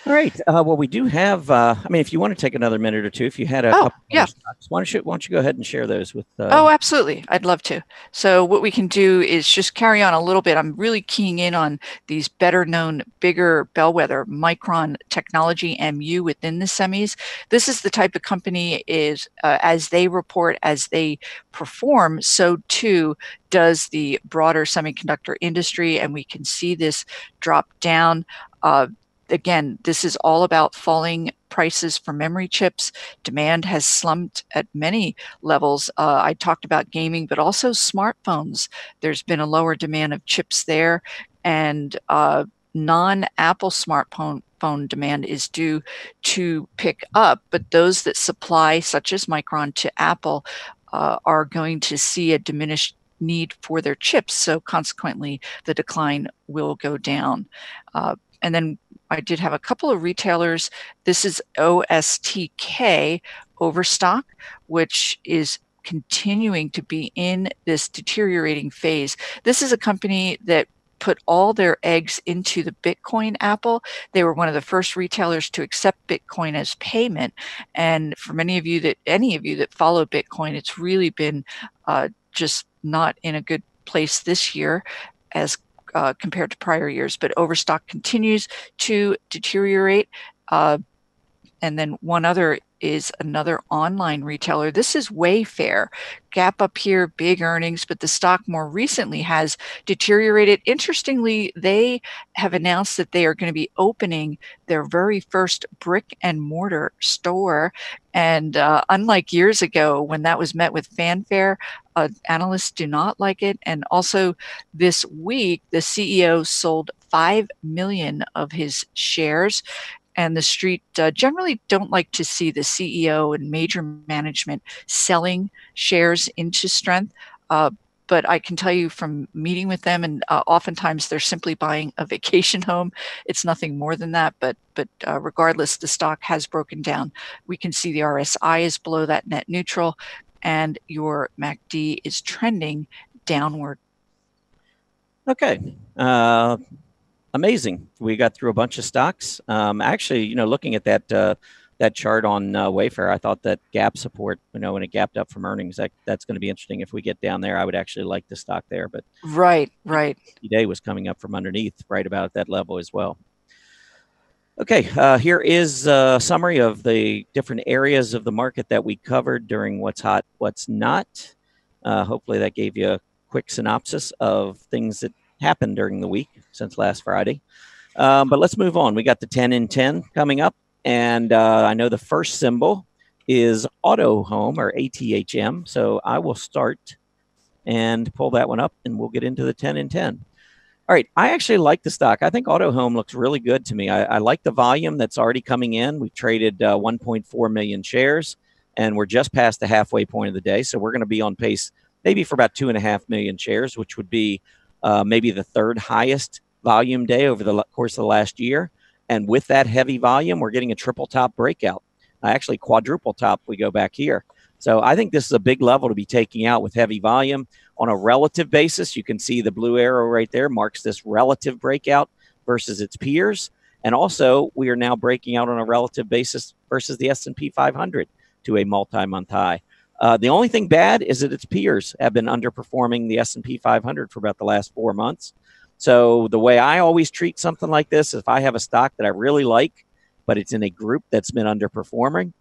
All right. Well, we do have, I mean, if you want to take another minute or two, if you had a couple of stocks, why don't you go ahead and share those with Oh, absolutely. I'd love to. So what we can do is just carry on a little bit. I'm really keying in on these better known, bigger bellwether, Micron Technology, MU, within the semis. This is the type of company is, as they report, as they perform, so too does the broader semiconductor industry, and we can see this drop down. Again, this is all about falling prices for memory chips. Demand has slumped at many levels. I talked about gaming, but also smartphones. There's been a lower demand of chips there, and non-Apple smartphone demand is due to pick up, but those that supply, such as Micron, to Apple are going to see a diminished need for their chips. So consequently, the decline will go down. And then I did have a couple of retailers. This is OSTK, Overstock, which is continuing to be in this deteriorating phase. This is a company that put all their eggs into the Bitcoin apple. They were one of the first retailers to accept Bitcoin as payment. And for any of you that follow Bitcoin, it's really been just not in a good place this year as compared to prior years, but Overstock continues to deteriorate. And then one other is another online retailer. This is Wayfair. Gap up here, big earnings, but the stock more recently has deteriorated. Interestingly, they have announced that they are going to be opening their very first brick and mortar store. And unlike years ago when that was met with fanfare, analysts do not like it. And also this week, the CEO sold 5 million of his shares. And the street generally don't like to see the CEO and major management selling shares into strength. But I can tell you from meeting with them, and oftentimes they're simply buying a vacation home. It's nothing more than that. But regardless, the stock has broken down. We can see the RSI is below that net neutral, and your MACD is trending downward. Okay. Amazing. We got through a bunch of stocks. Actually, looking at that chart on Wayfair, I thought that gap support, when it gapped up from earnings, that's going to be interesting. If we get down there, I would actually like the stock there. But right. Today was coming up from underneath, right about that level as well. Okay, here is a summary of the different areas of the market that we covered during what's hot, what's not. Hopefully that gave you a quick synopsis of things that happened during the week since last Friday. But let's move on. We got the 10 in 10 coming up. And I know the first symbol is Auto Home, or ATHM. So I will start and pull that one up, and we'll get into the 10 in 10. All right. I actually like the stock. I think Auto Home looks really good to me. I like the volume that's already coming in. We've traded 1.4 million shares, and we're just past the halfway point of the day. So we're going to be on pace maybe for about 2.5 million shares, which would be maybe the third highest volume day over the course of the last year. And with that heavy volume, we're getting a triple top breakout. Actually, quadruple top, we go back here. So I think this is a big level to be taking out with heavy volume. On a relative basis, you can see the blue arrow right there marks this relative breakout versus its peers. And also, we are now breaking out on a relative basis versus the S&P 500 to a multi-month high. The only thing bad is that its peers have been underperforming the S&P 500 for about the last 4 months. So the way I always treat something like this, if I have a stock that I really like, but it's in a group that's been underperforming,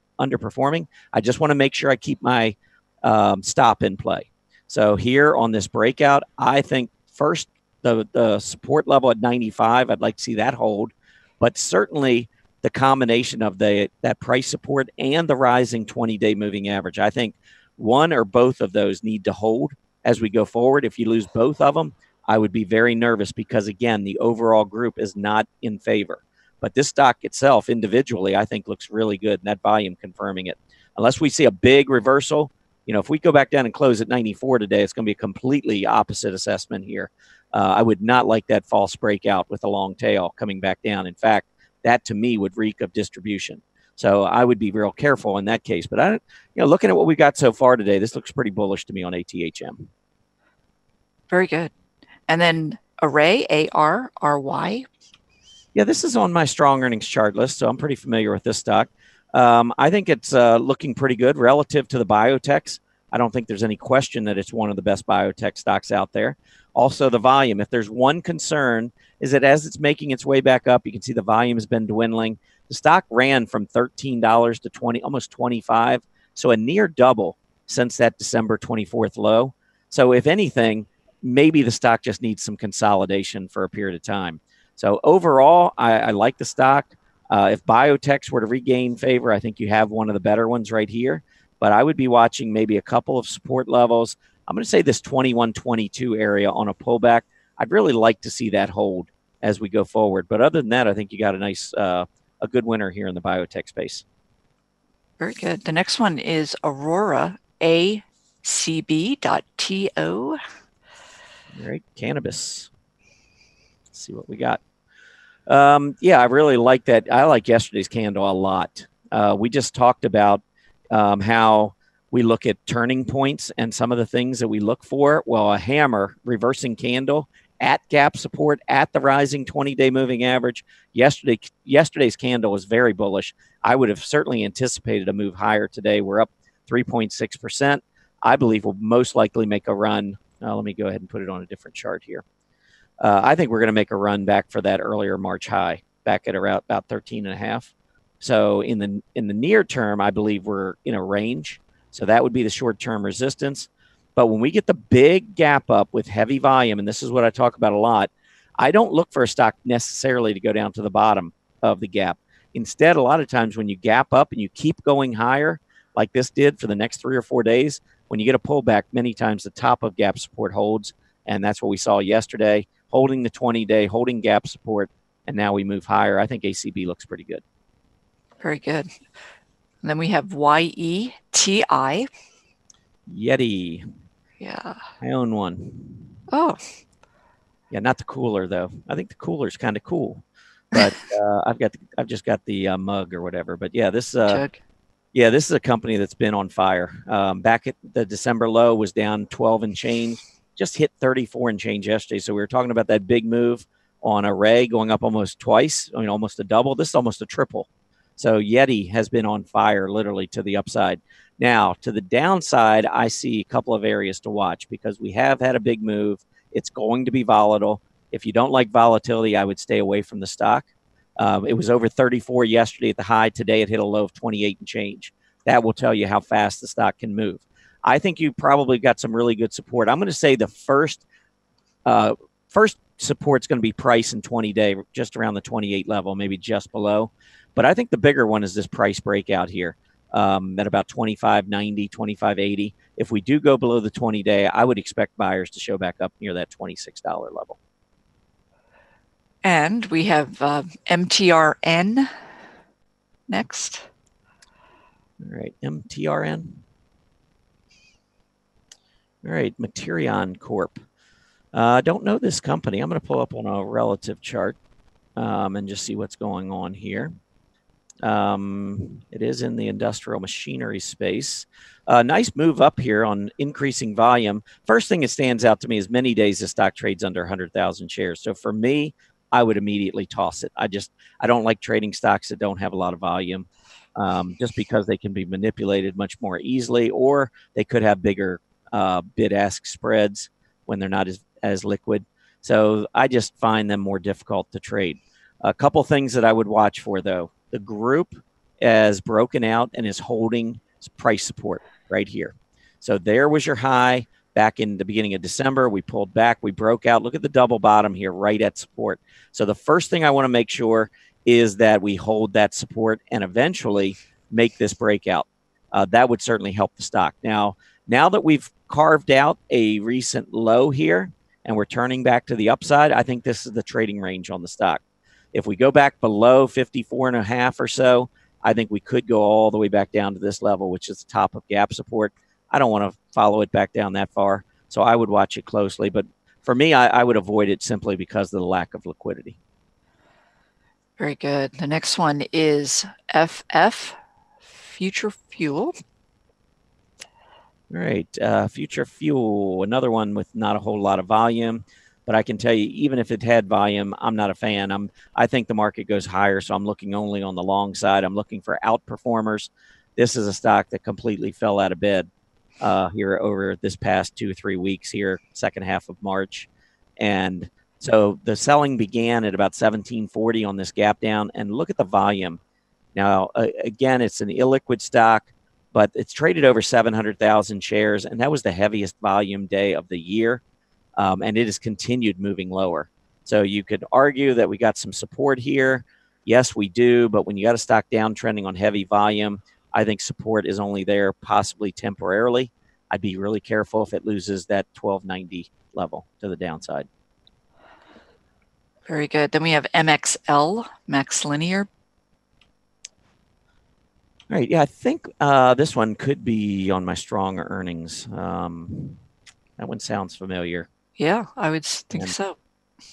I just want to make sure I keep my stop in play. So here on this breakout, I think first the support level at 95, I'd like to see that hold, but certainly the combination of that price support and the rising 20-day moving average. I think one or both of those need to hold as we go forward. If you lose both of them, I would be very nervous because, again, the overall group is not in favor. But this stock itself individually, I think, looks really good, and that volume confirming it. Unless we see a big reversal, if we go back down and close at 94 today, it's going to be a completely opposite assessment here. I would not like that false breakout with a long tail coming back down. In fact, that to me would reek of distribution. So I would be real careful in that case. But looking at what we got so far today, this looks pretty bullish to me on ATHM. Very good. And then Array, ARRY. Yeah, this is on my strong earnings chart list, so I'm pretty familiar with this stock. I think it's looking pretty good relative to the biotechs. I don't think there's any question that it's one of the best biotech stocks out there. Also, the volume. If there's one concern, is that as it's making its way back up, you can see the volume has been dwindling. The stock ran from $13 to 20, almost 25, so a near double since that December 24th low. So if anything, maybe the stock just needs some consolidation for a period of time. So overall, I like the stock. If biotechs were to regain favor, I think you have one of the better ones right here. But I would be watching maybe a couple of support levels. I'm going to say this 21-22 area on a pullback. I'd really like to see that hold as we go forward. But other than that, I think you got a nice, a good winner here in the biotech space. Very good. The next one is Aurora, ACB.TO. All right, cannabis. Let's see what we got. Yeah, I really like that. I like yesterday's candle a lot. We just talked about how we look at turning points and some of the things that we look for. Well, a hammer reversing candle at gap support at the rising 20-day moving average. Yesterday's candle was very bullish. I would have certainly anticipated a move higher today. We're up 3.6%. I believe we'll most likely make a run. Let me go ahead and put it on a different chart here. I think we're going to make a run back for that earlier March high, back at around about 13.5. So in the near term, I believe we're in a range. So that would be the short-term resistance. But when we get the big gap up with heavy volume, and this is what I talk about a lot, I don't look for a stock necessarily to go down to the bottom of the gap. Instead, a lot of times when you gap up and you keep going higher, like this did for the next 3 or 4 days, when you get a pullback, many times the top of gap support holds. And that's what we saw yesterday, holding the 20-day, holding gap support, and now we move higher. I think ACB looks pretty good. Very good. And then we have YETI. Yeti. Yeah. I own one. Oh. Yeah, not the cooler though. I think the cooler's kind of cool, but I've just got the mug or whatever. But yeah, this is a company that's been on fire. Back at the December low was down 12 and change, just hit 34 and change yesterday. So we were talking about that big move on Array going up almost twice. I mean, almost a double. This is almost a triple. So Yeti has been on fire literally to the upside. Now, to the downside, I see a couple of areas to watch because we have had a big move. It's going to be volatile. If you don't like volatility, I would stay away from the stock. It was over 34 yesterday at the high. Today, it hit a low of 28 and change. That will tell you how fast the stock can move. I think you probably got some really good support. I'm going to say the first support is going to be price in 20-day, just around the 28 level, maybe just below. But I think the bigger one is this price breakout here at about 25.90, 25.80. If we do go below the 20-day, I would expect buyers to show back up near that $26 level. And we have MTRN next. All right, MTRN. All right, Materion Corp. Don't know this company. I'm going to pull up on a relative chart and just see what's going on here. It is in the industrial machinery space. Nice move up here on increasing volume. First thing that stands out to me is many days the stock trades under 100,000 shares. So for me, I would immediately toss it. I don't like trading stocks that don't have a lot of volume just because they can be manipulated much more easily, or they could have bigger bid-ask spreads when they're not as liquid. So I just find them more difficult to trade. A couple things that I would watch for, though. The group is broken out and is holding price support right here. So there was your high. back in the beginning of December. We pulled back, we broke out. Look at the double bottom here, right at support. So the first thing I want to make sure is that we hold that support and eventually make this breakout. That would certainly help the stock. Now that we've carved out a recent low here and we're turning back to the upside, I think this is the trading range on the stock. If we go back below 54.5 or so, I think we could go all the way back down to this level, which is the top of gap support. I don't want to follow it back down that far, so I would watch it closely. But for me, I would avoid it simply because of the lack of liquidity. Very good. The next one is FF, Future Fuel. All right, Future Fuel, another one with not a whole lot of volume. But I can tell you, even if it had volume, I'm not a fan. I think the market goes higher, so I'm looking only on the long side. I'm looking for outperformers. This is a stock that completely fell out of bed here over this past 2 or 3 weeks here, second half of March. And so the selling began at about 1740 on this gap down. And look at the volume. Now, again, it's an illiquid stock, but it's traded over 700,000 shares, and that was the heaviest volume day of the year. And it has continued moving lower. So you could argue that we got some support here. Yes, we do. But when you got a stock downtrending on heavy volume, I think support is only there possibly temporarily. I'd be really careful if it loses that 1290 level to the downside. Very good. Then we have MXL, Max Linear. All right. Yeah, I think this one could be on my strong earnings. That one sounds familiar. Yeah, I would think so.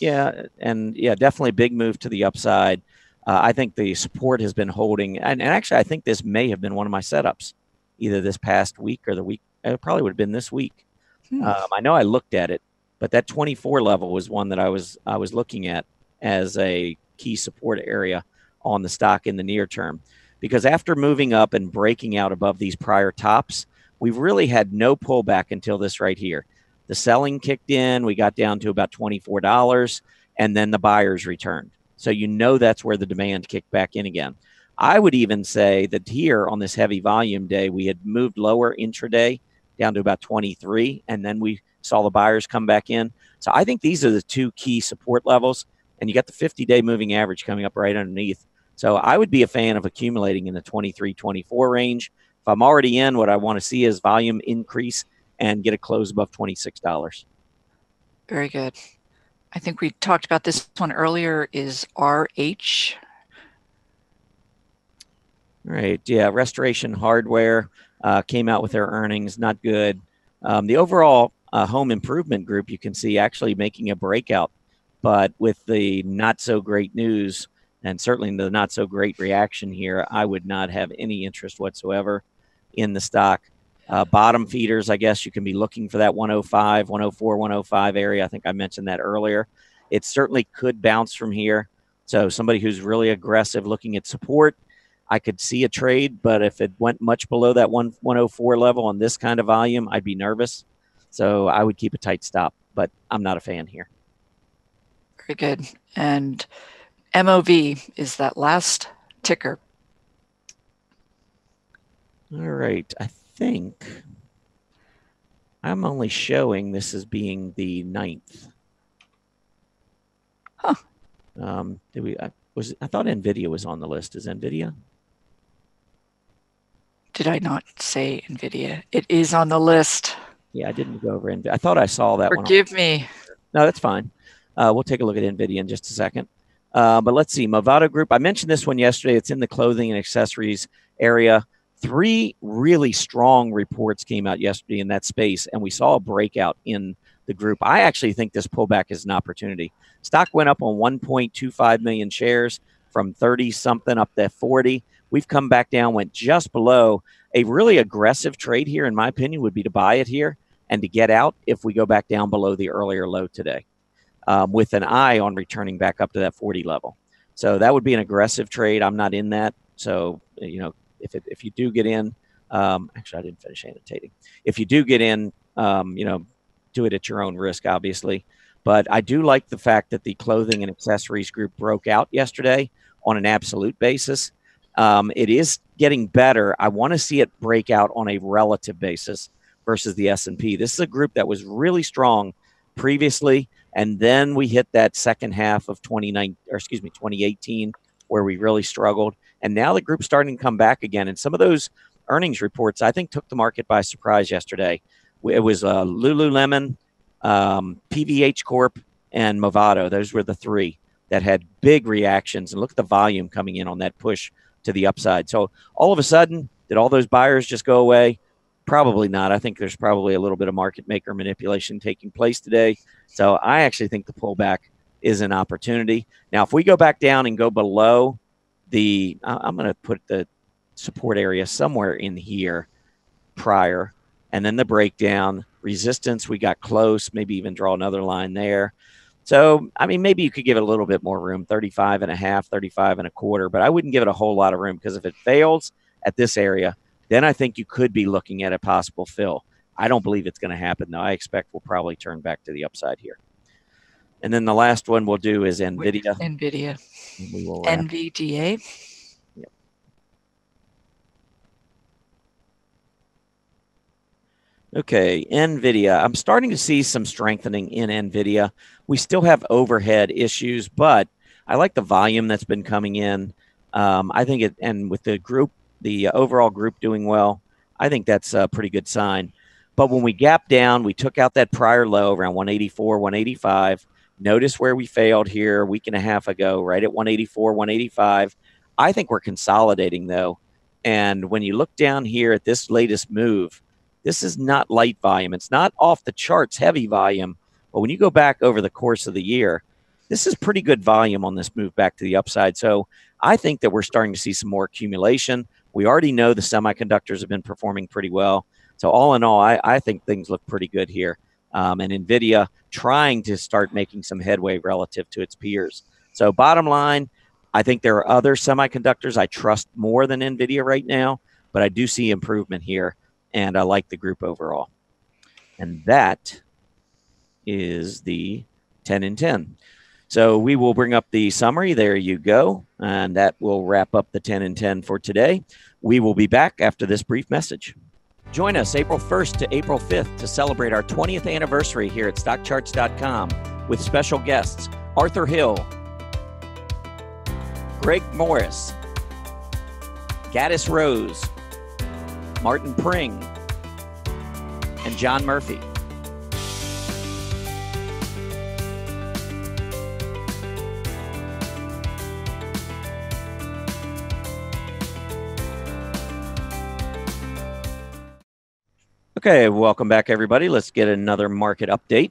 Yeah, and yeah, definitely big move to the upside. I think the support has been holding, and actually, I think this may have been one of my setups, either this past week or the week. It probably would have been this week. I know I looked at it, but that 24 level was one that I was looking at as a key support area on the stock in the near term, because after moving up and breaking out above these prior tops, we've really had no pullback until this right here. The selling kicked in, we got down to about $24, and then the buyers returned. So you know that's where the demand kicked back in again. I would even say that here on this heavy volume day, we had moved lower intraday down to about 23, and then we saw the buyers come back in. So I think these are the two key support levels, and you got the 50-day moving average coming up right underneath. So I would be a fan of accumulating in the 23, 24 range. If I'm already in, what I want to see is volume increase and get a close above $26. Very good. I think we talked about this one earlier, is RH. All right. Yeah. Restoration Hardware came out with their earnings. Not good. The overall home improvement group, you can see actually making a breakout, but with the not so great news and certainly the not so great reaction here, I would not have any interest whatsoever in the stock. Bottom feeders, I guess you can be looking for that 105, 104, 105 area. I think I mentioned that earlier. It certainly could bounce from here. So somebody who's really aggressive looking at support, I could see a trade, but if it went much below that 104 level on this kind of volume, I'd be nervous. So I would keep a tight stop, but I'm not a fan here. Very good. And MOV is that last ticker. All right. I think I'm only showing this as being the 9th. Huh. I thought NVIDIA was on the list. Is NVIDIA? Did I not say NVIDIA? It is on the list. Yeah, I didn't go over NVIDIA. I thought I saw that one. Forgive me. No, that's fine. We'll take a look at NVIDIA in just a second. But let's see. Movado Group. I mentioned this one yesterday. It's in the clothing and accessories area. 3 really strong reports came out yesterday in that space, and we saw a breakout in the group. I actually think this pullback is an opportunity. Stock went up on 1.25 million shares from 30-something up to 40. We've come back down, went just below. A really aggressive trade here, in my opinion, would be to buy it here and to get out if we go back down below the earlier low today, with an eye on returning back up to that 40 level. So that would be an aggressive trade. I'm not in that. So, you know, if you do get in, actually, I didn't finish annotating. If you do get in, you know, do it at your own risk, obviously. But I do like the fact that the clothing and accessories group broke out yesterday on an absolute basis. It is getting better. I want to see it break out on a relative basis. versus the S&P. This is a group that was really strong previously, and then we hit that second half of 2018 where we really struggled. And now the group's starting to come back again. And some of those earnings reports, I think, took the market by surprise yesterday. It was Lululemon, PVH Corp, and Movado. Those were the three that had big reactions. And look at the volume coming in on that push to the upside. So all of a sudden, did all those buyers just go away? Probably not. I think there's probably a little bit of market maker manipulation taking place today. So I actually think the pullback is an opportunity. Now, if we go back down and go below the, I'm going to put the support area somewhere in here prior, and then the breakdown, resistance, we got close, maybe even draw another line there. So, I mean, maybe you could give it a little bit more room, 35 and a half, 35 and a quarter, but I wouldn't give it a whole lot of room, because if it fails at this area, then I think you could be looking at a possible fill. I don't believe it's going to happen, though. I expect we'll probably turn back to the upside here. And then the last one we'll do is NVIDIA. NVIDIA. We will NVDA. Yep. Okay, NVIDIA. I'm starting to see some strengthening in NVIDIA. We still have overhead issues, but I like the volume that's been coming in. I think it, and with the group, the overall group doing well, I think that's a pretty good sign. But when we gap down, we took out that prior low around 184, 185. Notice where we failed here a week and a half ago, right at 184, 185. I think we're consolidating, though. And when you look down here at this latest move, this is not light volume. It's not off the charts heavy volume. But when you go back over the course of the year, this is pretty good volume on this move back to the upside. So I think that we're starting to see some more accumulation. We already know the semiconductors have been performing pretty well. So all in all, I think things look pretty good here. And NVIDIA trying to start making some headway relative to its peers. So bottom line, I think there are other semiconductors I trust more than NVIDIA right now, but I do see improvement here, and I like the group overall. And that is the 10 and 10. So we will bring up the summary. There you go. And that will wrap up the 10 and 10 for today. We will be back after this brief message. Join us April 1st to April 5th to celebrate our 20th anniversary here at StockCharts.com with special guests Arthur Hill, Greg Morris, Gaddis Rose, Martin Pring, and John Murphy. Okay, welcome back, everybody. Let's get another market update.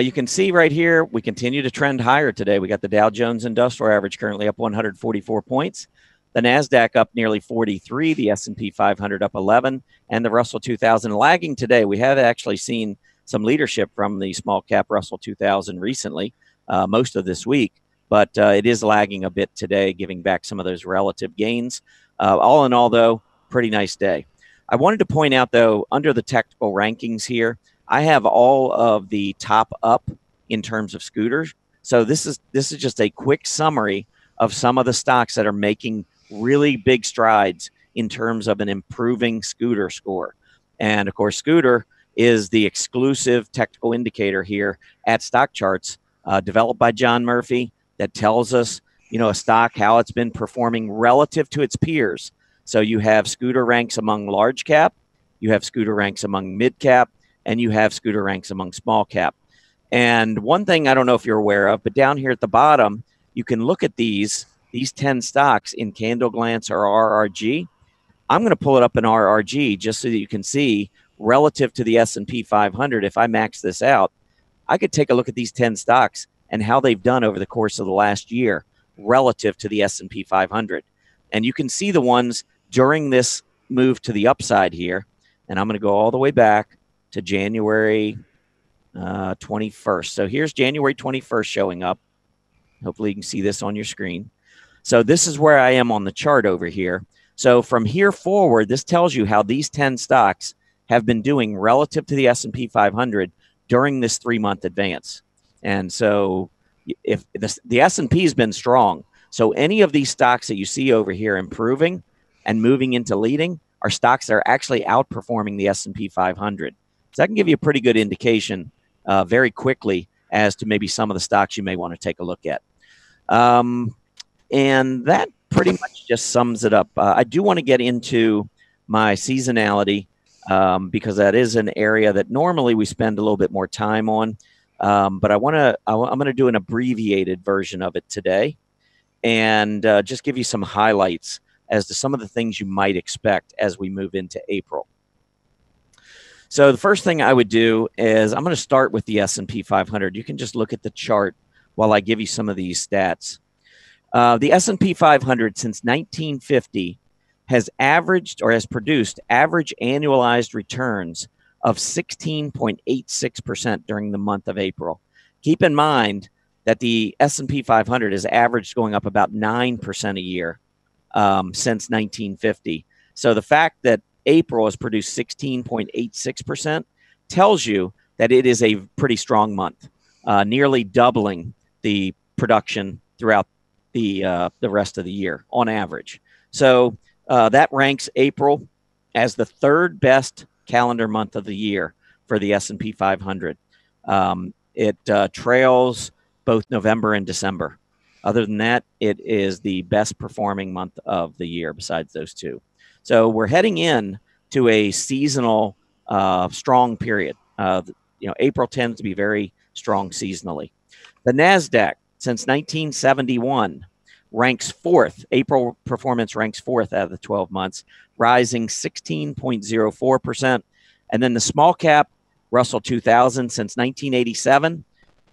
You can see right here, we continue to trend higher today. We got the Dow Jones Industrial Average currently up 144 points. The NASDAQ up nearly 43, the S&P 500 up 11, and the Russell 2000 lagging today. We have actually seen some leadership from the small cap Russell 2000 recently, most of this week, but it is lagging a bit today, giving back some of those relative gains. All in all, though, pretty nice day. I wanted to point out, though, under the technical rankings here, I have all of the top up in terms of scooters. So this is just a quick summary of some of the stocks that are making really big strides in terms of an improving scooter score. And of course, scooter is the exclusive technical indicator here at StockCharts, developed by John Murphy, that tells us, a stock, how it's been performing relative to its peers. So you have scooter ranks among large cap, you have scooter ranks among mid cap, and you have scooter ranks among small cap. And one thing I don't know if you're aware of, but down here at the bottom, you can look at these 10 stocks in Candle Glance or RRG. I'm going to pull it up in RRG just so that you can see relative to the S&P 500. If I max this out, I could take a look at these 10 stocks and how they've done over the course of the last year relative to the S&P 500. And you can see the ones during this move to the upside here. And I'm going to go all the way back to January 21st. So here's January 21st showing up. Hopefully you can see this on your screen. So this is where I am on the chart over here. So from here forward, this tells you how these 10 stocks have been doing relative to the S&P 500 during this 3-month advance. And so if the S&P has been strong, so any of these stocks that you see over here improving and moving into leading, are stocks that are actually outperforming the S&P 500. So that can give you a pretty good indication very quickly as to maybe some of the stocks you may want to take a look at. And that pretty much just sums it up. I do want to get into my seasonality because that is an area that normally we spend a little bit more time on. But I'm going to do an abbreviated version of it today and just give you some highlights as to some of the things you might expect as we move into April. So the first thing I would do is I'm going to start with the S&P 500. You can just look at the chart while I give you some of these stats. The S&P 500 since 1950 has averaged or has produced average annualized returns of 16.86% during the month of April. Keep in mind that the S&P 500 has averaged going up about 9% a year since 1950. So the fact that April has produced 16.86% tells you that it is a pretty strong month, nearly doubling the production throughout the rest of the year on average. So that ranks April as the third best calendar month of the year for the S&P 500. It trails both November and December. Other than that, it is the best performing month of the year besides those two. So we're heading in to a seasonal strong period. April tends to be very strong seasonally. The NASDAQ since 1971 ranks fourth. April performance ranks fourth out of the 12 months, rising 16.04%. And then the small cap Russell 2000 since 1987,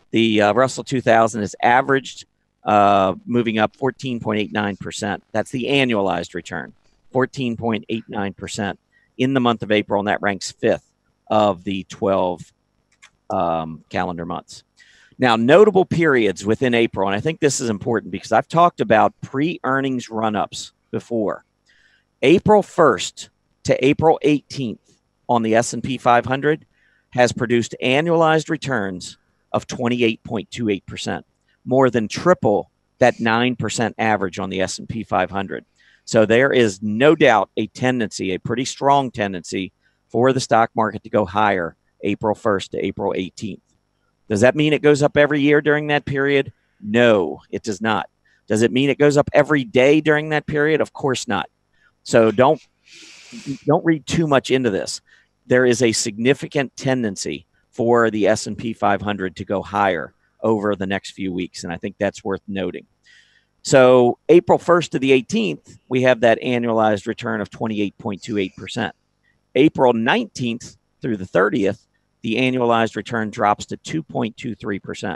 the Russell 2000 has averaged moving up 14.89%. That's the annualized return, 14.89% in the month of April, and that ranks fifth of the 12 calendar months. Now, notable periods within April, and I think this is important because I've talked about pre-earnings run-ups before. April 1st to April 18th on the S&P 500 has produced annualized returns of 28.28%, more than triple that 9% average on the S&P 500. So there is no doubt a tendency, a pretty strong tendency for the stock market to go higher April 1st to April 18th. Does that mean it goes up every year during that period? No, it does not. Does it mean it goes up every day during that period? Of course not. So don't read too much into this. There is a significant tendency for the S&P 500 to go higher over the next few weeks, and I think that's worth noting. So April 1st to the 18th, we have that annualized return of 28.28%. April 19th through the 30th, the annualized return drops to 2.23%.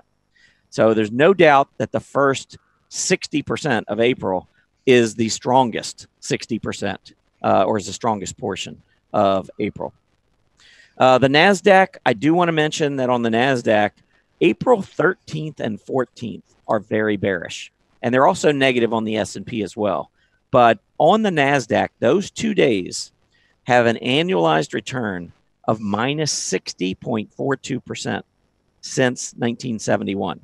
So there's no doubt that the first 60% of April is the strongest 60%, or is the strongest portion of April. The NASDAQ, I do want to mention that on the NASDAQ, April 13th and 14th are very bearish. And they're also negative on the S&P as well. But on the NASDAQ, those 2 days have an annualized return of minus 60.42% since 1971.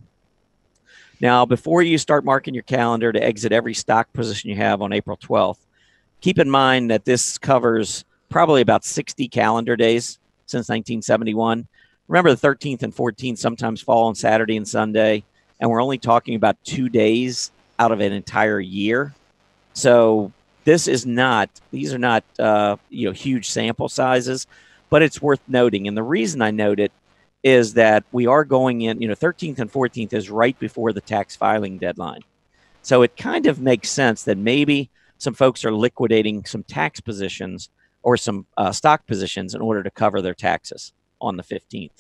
Now, before you start marking your calendar to exit every stock position you have on April 12th, keep in mind that this covers probably about 60 calendar days since 1971. Remember, the 13th and 14th sometimes fall on Saturday and Sunday, and we're only talking about 2 days out of an entire year. So these are not huge sample sizes, but it's worth noting. And the reason I note it is that we are going in, 13th and 14th is right before the tax filing deadline. So it kind of makes sense that maybe some folks are liquidating some tax positions or some stock positions in order to cover their taxes on the 15th.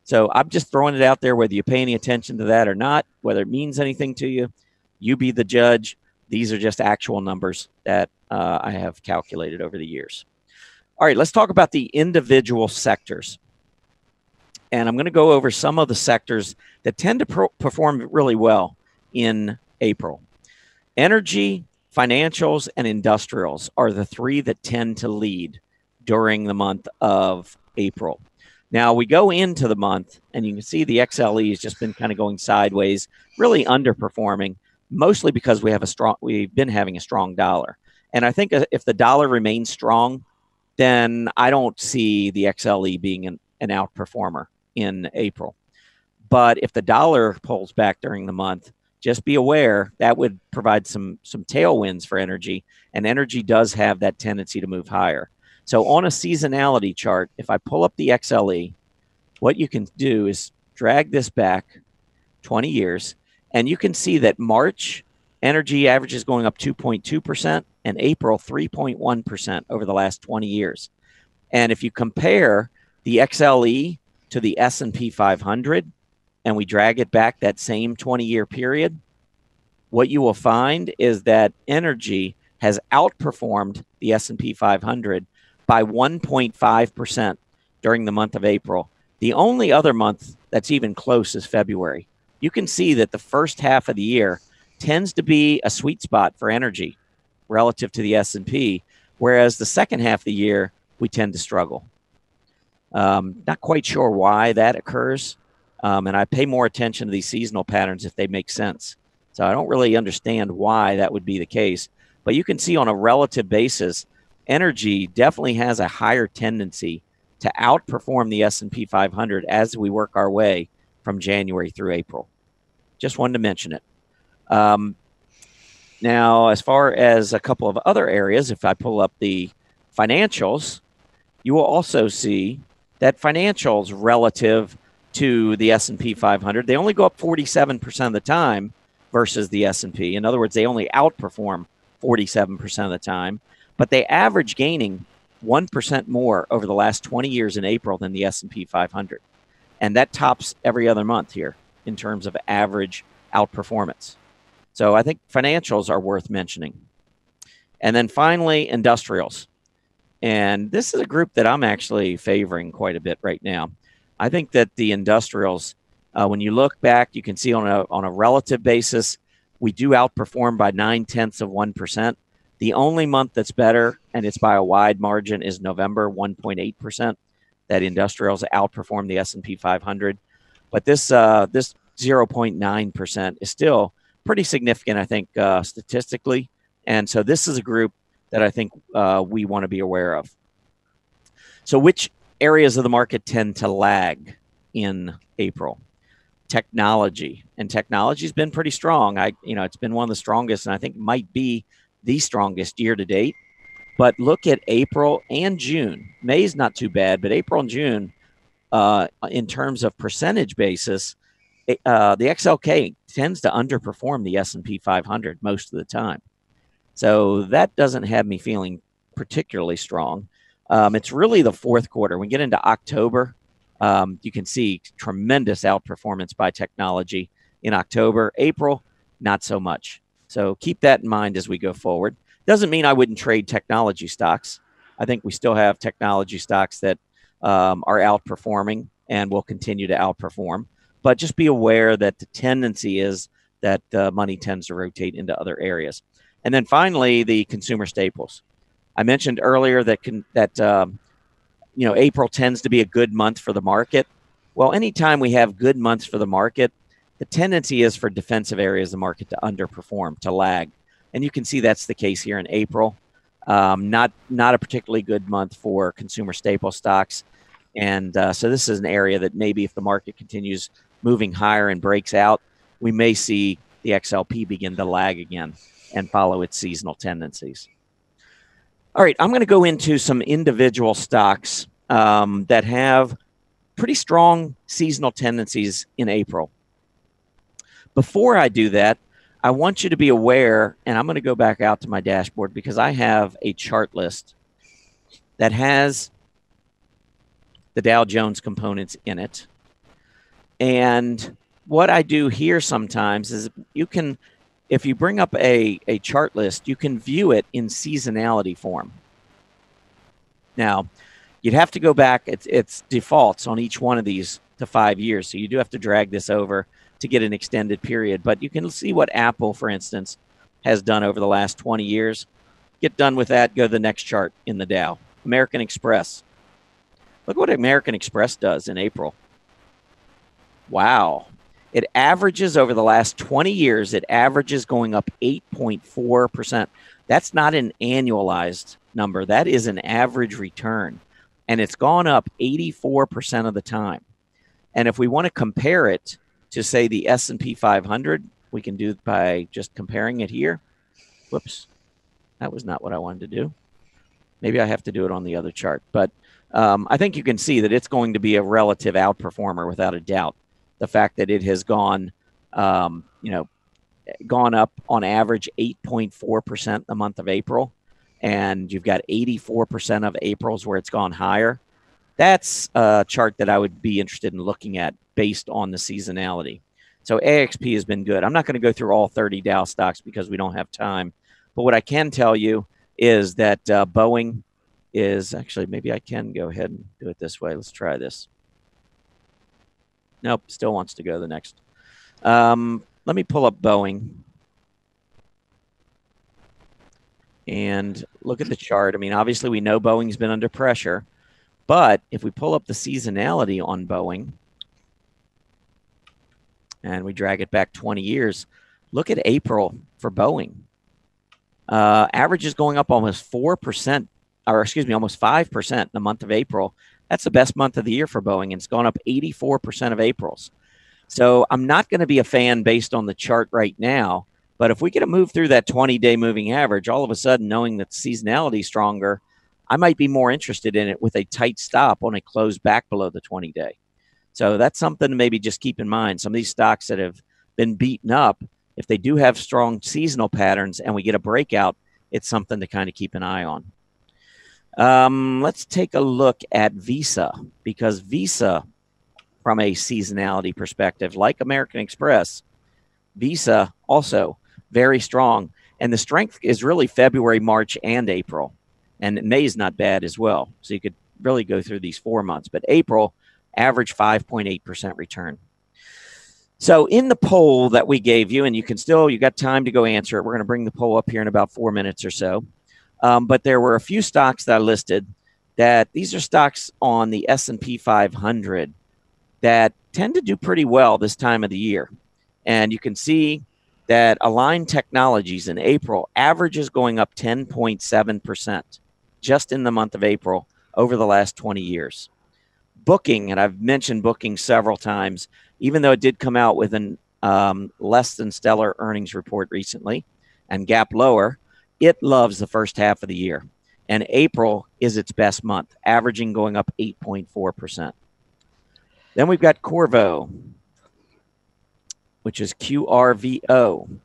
So I'm just throwing it out there, whether you pay any attention to that or not, whether it means anything to you, you be the judge. These are just actual numbers that I have calculated over the years. All right, let's talk about the individual sectors. And I'm going to go over some of the sectors that tend to perform really well in April. Energy, financials, and industrials are the three that tend to lead during the month of April. Now, we go into the month, and you can see the XLE has just been kind of going sideways, really underperforming, mostly because we've been having a strong dollar. And I think if the dollar remains strong then I don't see the XLE being an outperformer in April. But if the dollar pulls back during the month, just be aware that would provide some tailwinds for energy, and energy does have that tendency to move higher. So on a seasonality chart, if I pull up the XLE, what you can do is drag this back 20 years, and you can see that March energy average is going up 2.2% and April 3.1% over the last 20 years. And if you compare the XLE to the S&P 500, and we drag it back that same 20-year period, what you will find is that energy has outperformed the S&P 500 by 1.5% during the month of April. The only other month that's even close is February. You can see that the first half of the year tends to be a sweet spot for energy relative to the S&P, whereas the second half of the year, we tend to struggle. Not quite sure why that occurs. And I pay more attention to these seasonal patterns if they make sense. So I don't really understand why that would be the case. But you can see on a relative basis, energy definitely has a higher tendency to outperform the S&P 500 as we work our way from January through April. Just wanted to mention it. Now, as far as a couple of other areas, if I pull up the financials, you will also see that financials relative to the S&P 500, they only go up 47% of the time versus the S&P. In other words, they only outperform 47% of the time, but they average gaining 1% more over the last 20 years in April than the S&P 500. And that tops every other month here in terms of average outperformance. So I think financials are worth mentioning. And then finally, industrials. And this is a group that I'm actually favoring quite a bit right now. I think that the industrials, when you look back, you can see on a relative basis, we do outperform by 0.9%. The only month that's better, and it's by a wide margin, is November, 1.8%. That industrials outperform the S&P 500. But this 0.9% is still pretty significant, I think, statistically. And so this is a group that I think we want to be aware of. So which areas of the market tend to lag in April? Technology. And technology has been pretty strong. It's been one of the strongest, and I think might be the strongest year to date. But look at April and June. May's not too bad, but April and June, in terms of percentage basis, the XLK tends to underperform the S&P 500 most of the time. So that doesn't have me feeling particularly strong. It's really the fourth quarter. When we get into October, you can see tremendous outperformance by technology in October. April, not so much. So keep that in mind as we go forward. Doesn't mean I wouldn't trade technology stocks. I think we still have technology stocks that are outperforming and will continue to outperform. But just be aware that the tendency is that money tends to rotate into other areas. And then finally, the consumer staples. I mentioned earlier that April tends to be a good month for the market. Well, anytime we have good months for the market, the tendency is for defensive areas of the market to underperform, to lag. And you can see that's the case here in April. Not a particularly good month for consumer staple stocks. And so this is an area that maybe if the market continues moving higher and breaks out, we may see the XLP begin to lag again and follow its seasonal tendencies. All right, I'm going to go into some individual stocks that have pretty strong seasonal tendencies in April. Before I do that, I want you to be aware, and I'm going to go back out to my dashboard because I have a chart list that has the Dow Jones components in it. And what I do here sometimes is if you bring up a chart list, you can view it in seasonality form. Now, you'd have to go back. It's defaults on each one of these to 5 years. So you do have to drag this over to get an extended period. But you can see what Apple, for instance, has done over the last 20 years. Get done with that. Go to the next chart in the Dow. American Express. Look what American Express does in April. Wow. It averages over the last 20 years, it averages going up 8.4%. That's not an annualized number. That is an average return, and it's gone up 84% of the time. And if we want to compare it to, say, the S&P 500, we can do it by just comparing it here. Whoops, that was not what I wanted to do. Maybe I have to do it on the other chart. But I think you can see that it's going to be a relative outperformer without a doubt. The fact that it has gone, gone up on average 8.4% the month of April, and you've got 84% of April's where it's gone higher. That's a chart that I would be interested in looking at based on the seasonality. So AXP has been good. I'm not going to go through all 30 Dow stocks because we don't have time. But what I can tell you is that Boeing is actually, maybe I can go ahead and do it this way. Let's try this. Nope, still wants to go the next. Let me pull up Boeing and look at the chart. I mean, obviously we know Boeing's been under pressure, but if we pull up the seasonality on Boeing and we drag it back 20 years, look at April for Boeing. Average is going up almost 4%, or excuse me, almost 5% in the month of April. That's the best month of the year for Boeing, and it's gone up 84% of April's. So I'm not going to be a fan based on the chart right now, but if we get a move through that 20-day moving average, all of a sudden, knowing that seasonality is stronger, I might be more interested in it with a tight stop on a close back below the 20-day. So that's something to maybe just keep in mind. Some of these stocks that have been beaten up, if they do have strong seasonal patterns and we get a breakout, it's something to kind of keep an eye on. Let's take a look at Visa, because Visa, from a seasonality perspective, like American Express, Visa also very strong. And the strength is really February, March, and April. And May is not bad as well. So you could really go through these 4 months. But April, average 5.8% return. So in the poll that we gave you, and you got time to go answer it. We're going to bring the poll up here in about 4 minutes or so. But there were a few stocks that I listed that these are stocks on the S&P 500 that tend to do pretty well this time of the year. And you can see that Align Technologies in April averages going up 10.7% just in the month of April over the last 20 years. Booking, and I've mentioned Booking several times, even though it did come out with an less than stellar earnings report recently and gap lower, it loves the first half of the year. And April is its best month, averaging going up 8.4%. Then we've got Corvo, which is QRVO.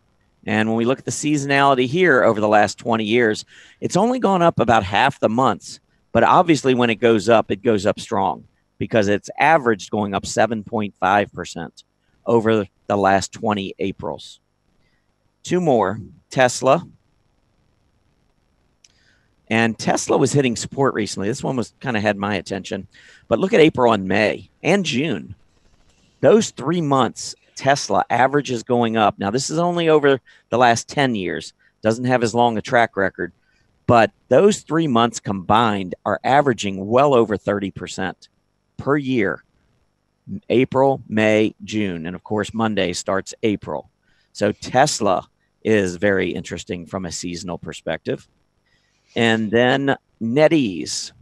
And when we look at the seasonality here over the last 20 years, it's only gone up about half the months. But obviously when it goes up strong because it's averaged going up 7.5% over the last 20 Aprils. Two more, Tesla. And Tesla was hitting support recently. This one was kind of had my attention. But look at April and May and June. Those 3 months, Tesla averages going up. Now, this is only over the last 10 years. Doesn't have as long a track record. But those 3 months combined are averaging well over 30% per year. April, May, June. And, of course, Monday starts April. So Tesla is very interesting from a seasonal perspective. And then NetEase.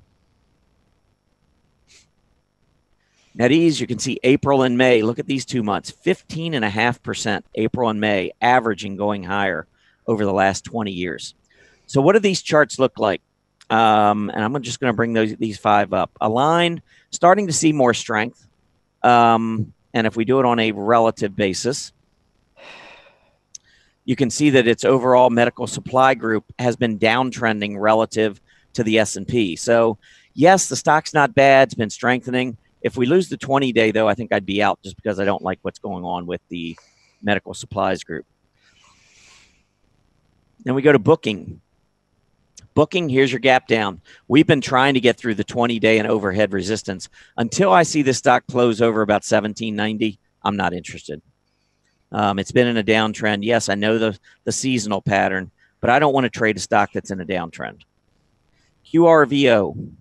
NetEase, you can see April and May. Look at these 2 months, 15.5% April and May, averaging going higher over the last 20 years. So what do these charts look like? And I'm just going to bring these 5 up. Align, starting to see more strength. And if we do it on a relative basis, you can see that its overall medical supply group has been downtrending relative to the S&P. So, yes, the stock's not bad. It's been strengthening. If we lose the 20-day, though, I think I'd be out just because I don't like what's going on with the medical supplies group. Then we go to Booking. Booking, here's your gap down. We've been trying to get through the 20-day and overhead resistance. Until I see this stock close over about 1790, I'm not interested. It's been in a downtrend. Yes, I know the seasonal pattern, but I don't want to trade a stock that's in a downtrend. QRVO.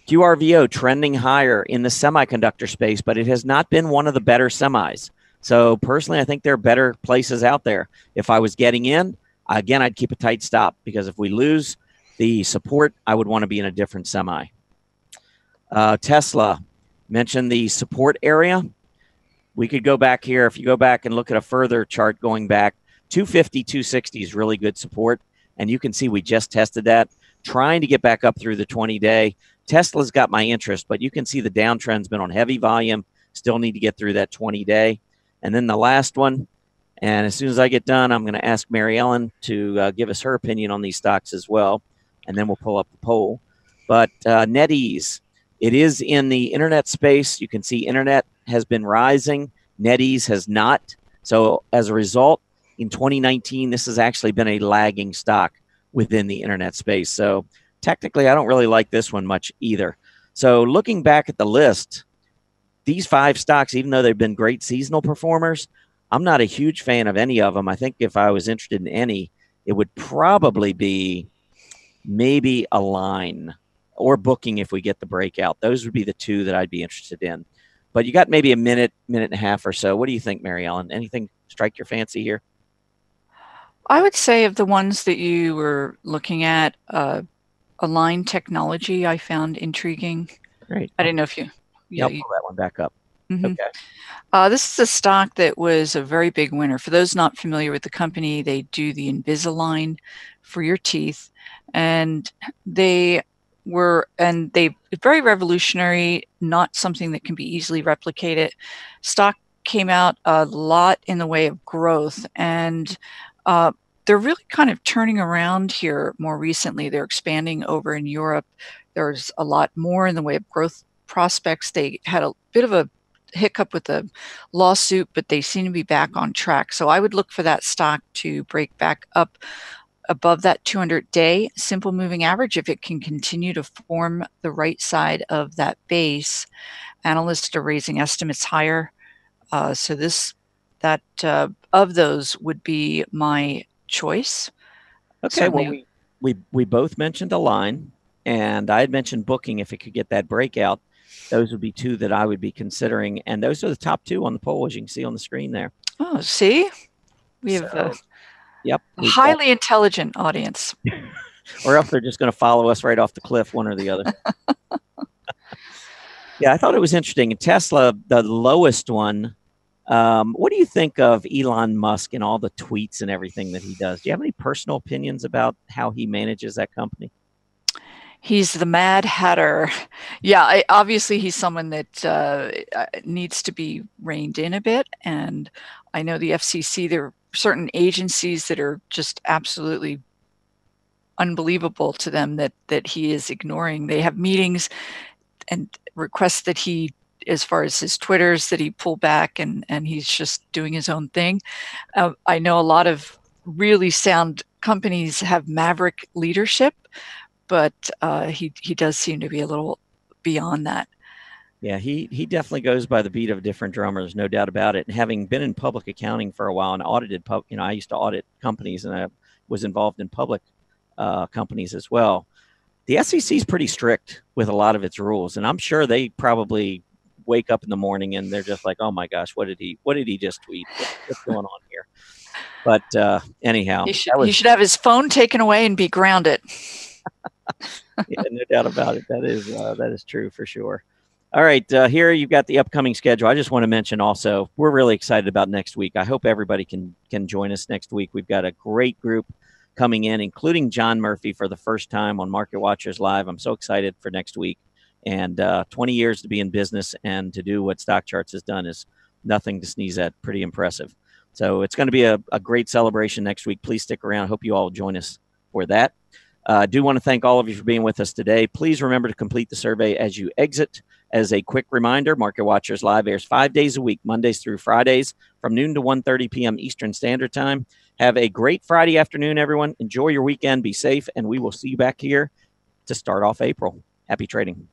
QRVO trending higher in the semiconductor space, but it has not been one of the better semis. So personally, I think there are better places out there. If I was getting in, Again, I'd keep a tight stop because if we lose the support, I would want to be in a different semi. Tesla, mentioned the support area. We could go back here. If you go back and look at a further chart going back, 250, 260 is really good support. And you can see we just tested that, trying to get back up through the 20-day. Tesla's got my interest, but you can see the downtrend's been on heavy volume. Still need to get through that 20-day. And then the last one, and as soon as I get done, I'm going to ask Mary Ellen to give us her opinion on these stocks as well. And then we'll pull up the poll. But NetEase, it is in the internet space. You can see internet has been rising. NetEase has not. So as a result, in 2019, this has actually been a lagging stock within the internet space. So technically, I don't really like this one much either. So looking back at the list, these 5 stocks, even though they've been great seasonal performers, I'm not a huge fan of any of them. I think if I was interested in any, it would probably be maybe Align or Booking if we get the breakout. Those would be the 2 that I'd be interested in. But you got maybe a minute and a half or so. What do you think, Mary Ellen? Anything strike your fancy here? I would say of the ones that you were looking at, Align Technology I found intriguing. Great. I didn't know if you... Yeah, I'll pull that one back up. Mm-hmm. Okay. This is a stock that was a very big winner. For those not familiar with the company, they do the Invisalign for your teeth. And they very revolutionary, not something that can be easily replicated. Stock came out a lot in the way of growth, and they're really kind of turning around here more recently. They're expanding over in Europe. There's a lot more in the way of growth prospects. They had a bit of a hiccup with the lawsuit, but they seem to be back on track. So I would look for that stock to break back up above that 200-day simple moving average if it can continue to form the right side of that base. Analysts are raising estimates higher. So of those would be my choice. Okay, certainly. Well, we both mentioned Align, and I had mentioned Booking if it could get that breakout. Those would be 2 that I would be considering, and those are the top 2 on the poll, as you can see on the screen there. Oh, see? We have yep, a highly intelligent audience. Or else they're just going to follow us right off the cliff, one or the other. Yeah, I thought it was interesting. Tesla, the lowest one, what do you think of Elon Musk and all the tweets and everything that he does? Do you have any personal opinions about how he manages that company? He's the Mad Hatter. Yeah, obviously he's someone that needs to be reined in a bit. And I know the FCC, there are certain agencies that are just absolutely unbelievable to them that he is ignoring. They have meetings and requests that he, as far as his Twitters, that he pull back, and he's just doing his own thing. I know a lot of really sound companies have maverick leadership, but he does seem to be a little beyond that. Yeah, he definitely goes by the beat of different drummers, no doubt about it. And having been in public accounting for a while and audited, I used to audit companies, and I was involved in public companies as well. The SEC is pretty strict with a lot of its rules, and I'm sure they probably wake up in the morning and they're just like, "Oh my gosh, what did he just tweet? What's going on here?" But anyhow, he should have his phone taken away and be grounded. Yeah, no doubt about it. That is true for sure. All right, here you've got the upcoming schedule. I just want to mention also, we're really excited about next week. I hope everybody can join us next week. We've got a great group coming in, including John Murphy for the first time on Market Watchers Live. I'm so excited for next week. And 20 years to be in business and to do what StockCharts has done is nothing to sneeze at. Pretty impressive. So it's going to be a great celebration next week. Please stick around. I hope you all join us for that. I do want to thank all of you for being with us today. Please remember to complete the survey as you exit. As a quick reminder, Market Watchers Live airs 5 days a week, Mondays through Fridays, from noon to 1:30 p.m. Eastern Standard Time. Have a great Friday afternoon, everyone. Enjoy your weekend. Be safe, and we will see you back here to start off April. Happy trading.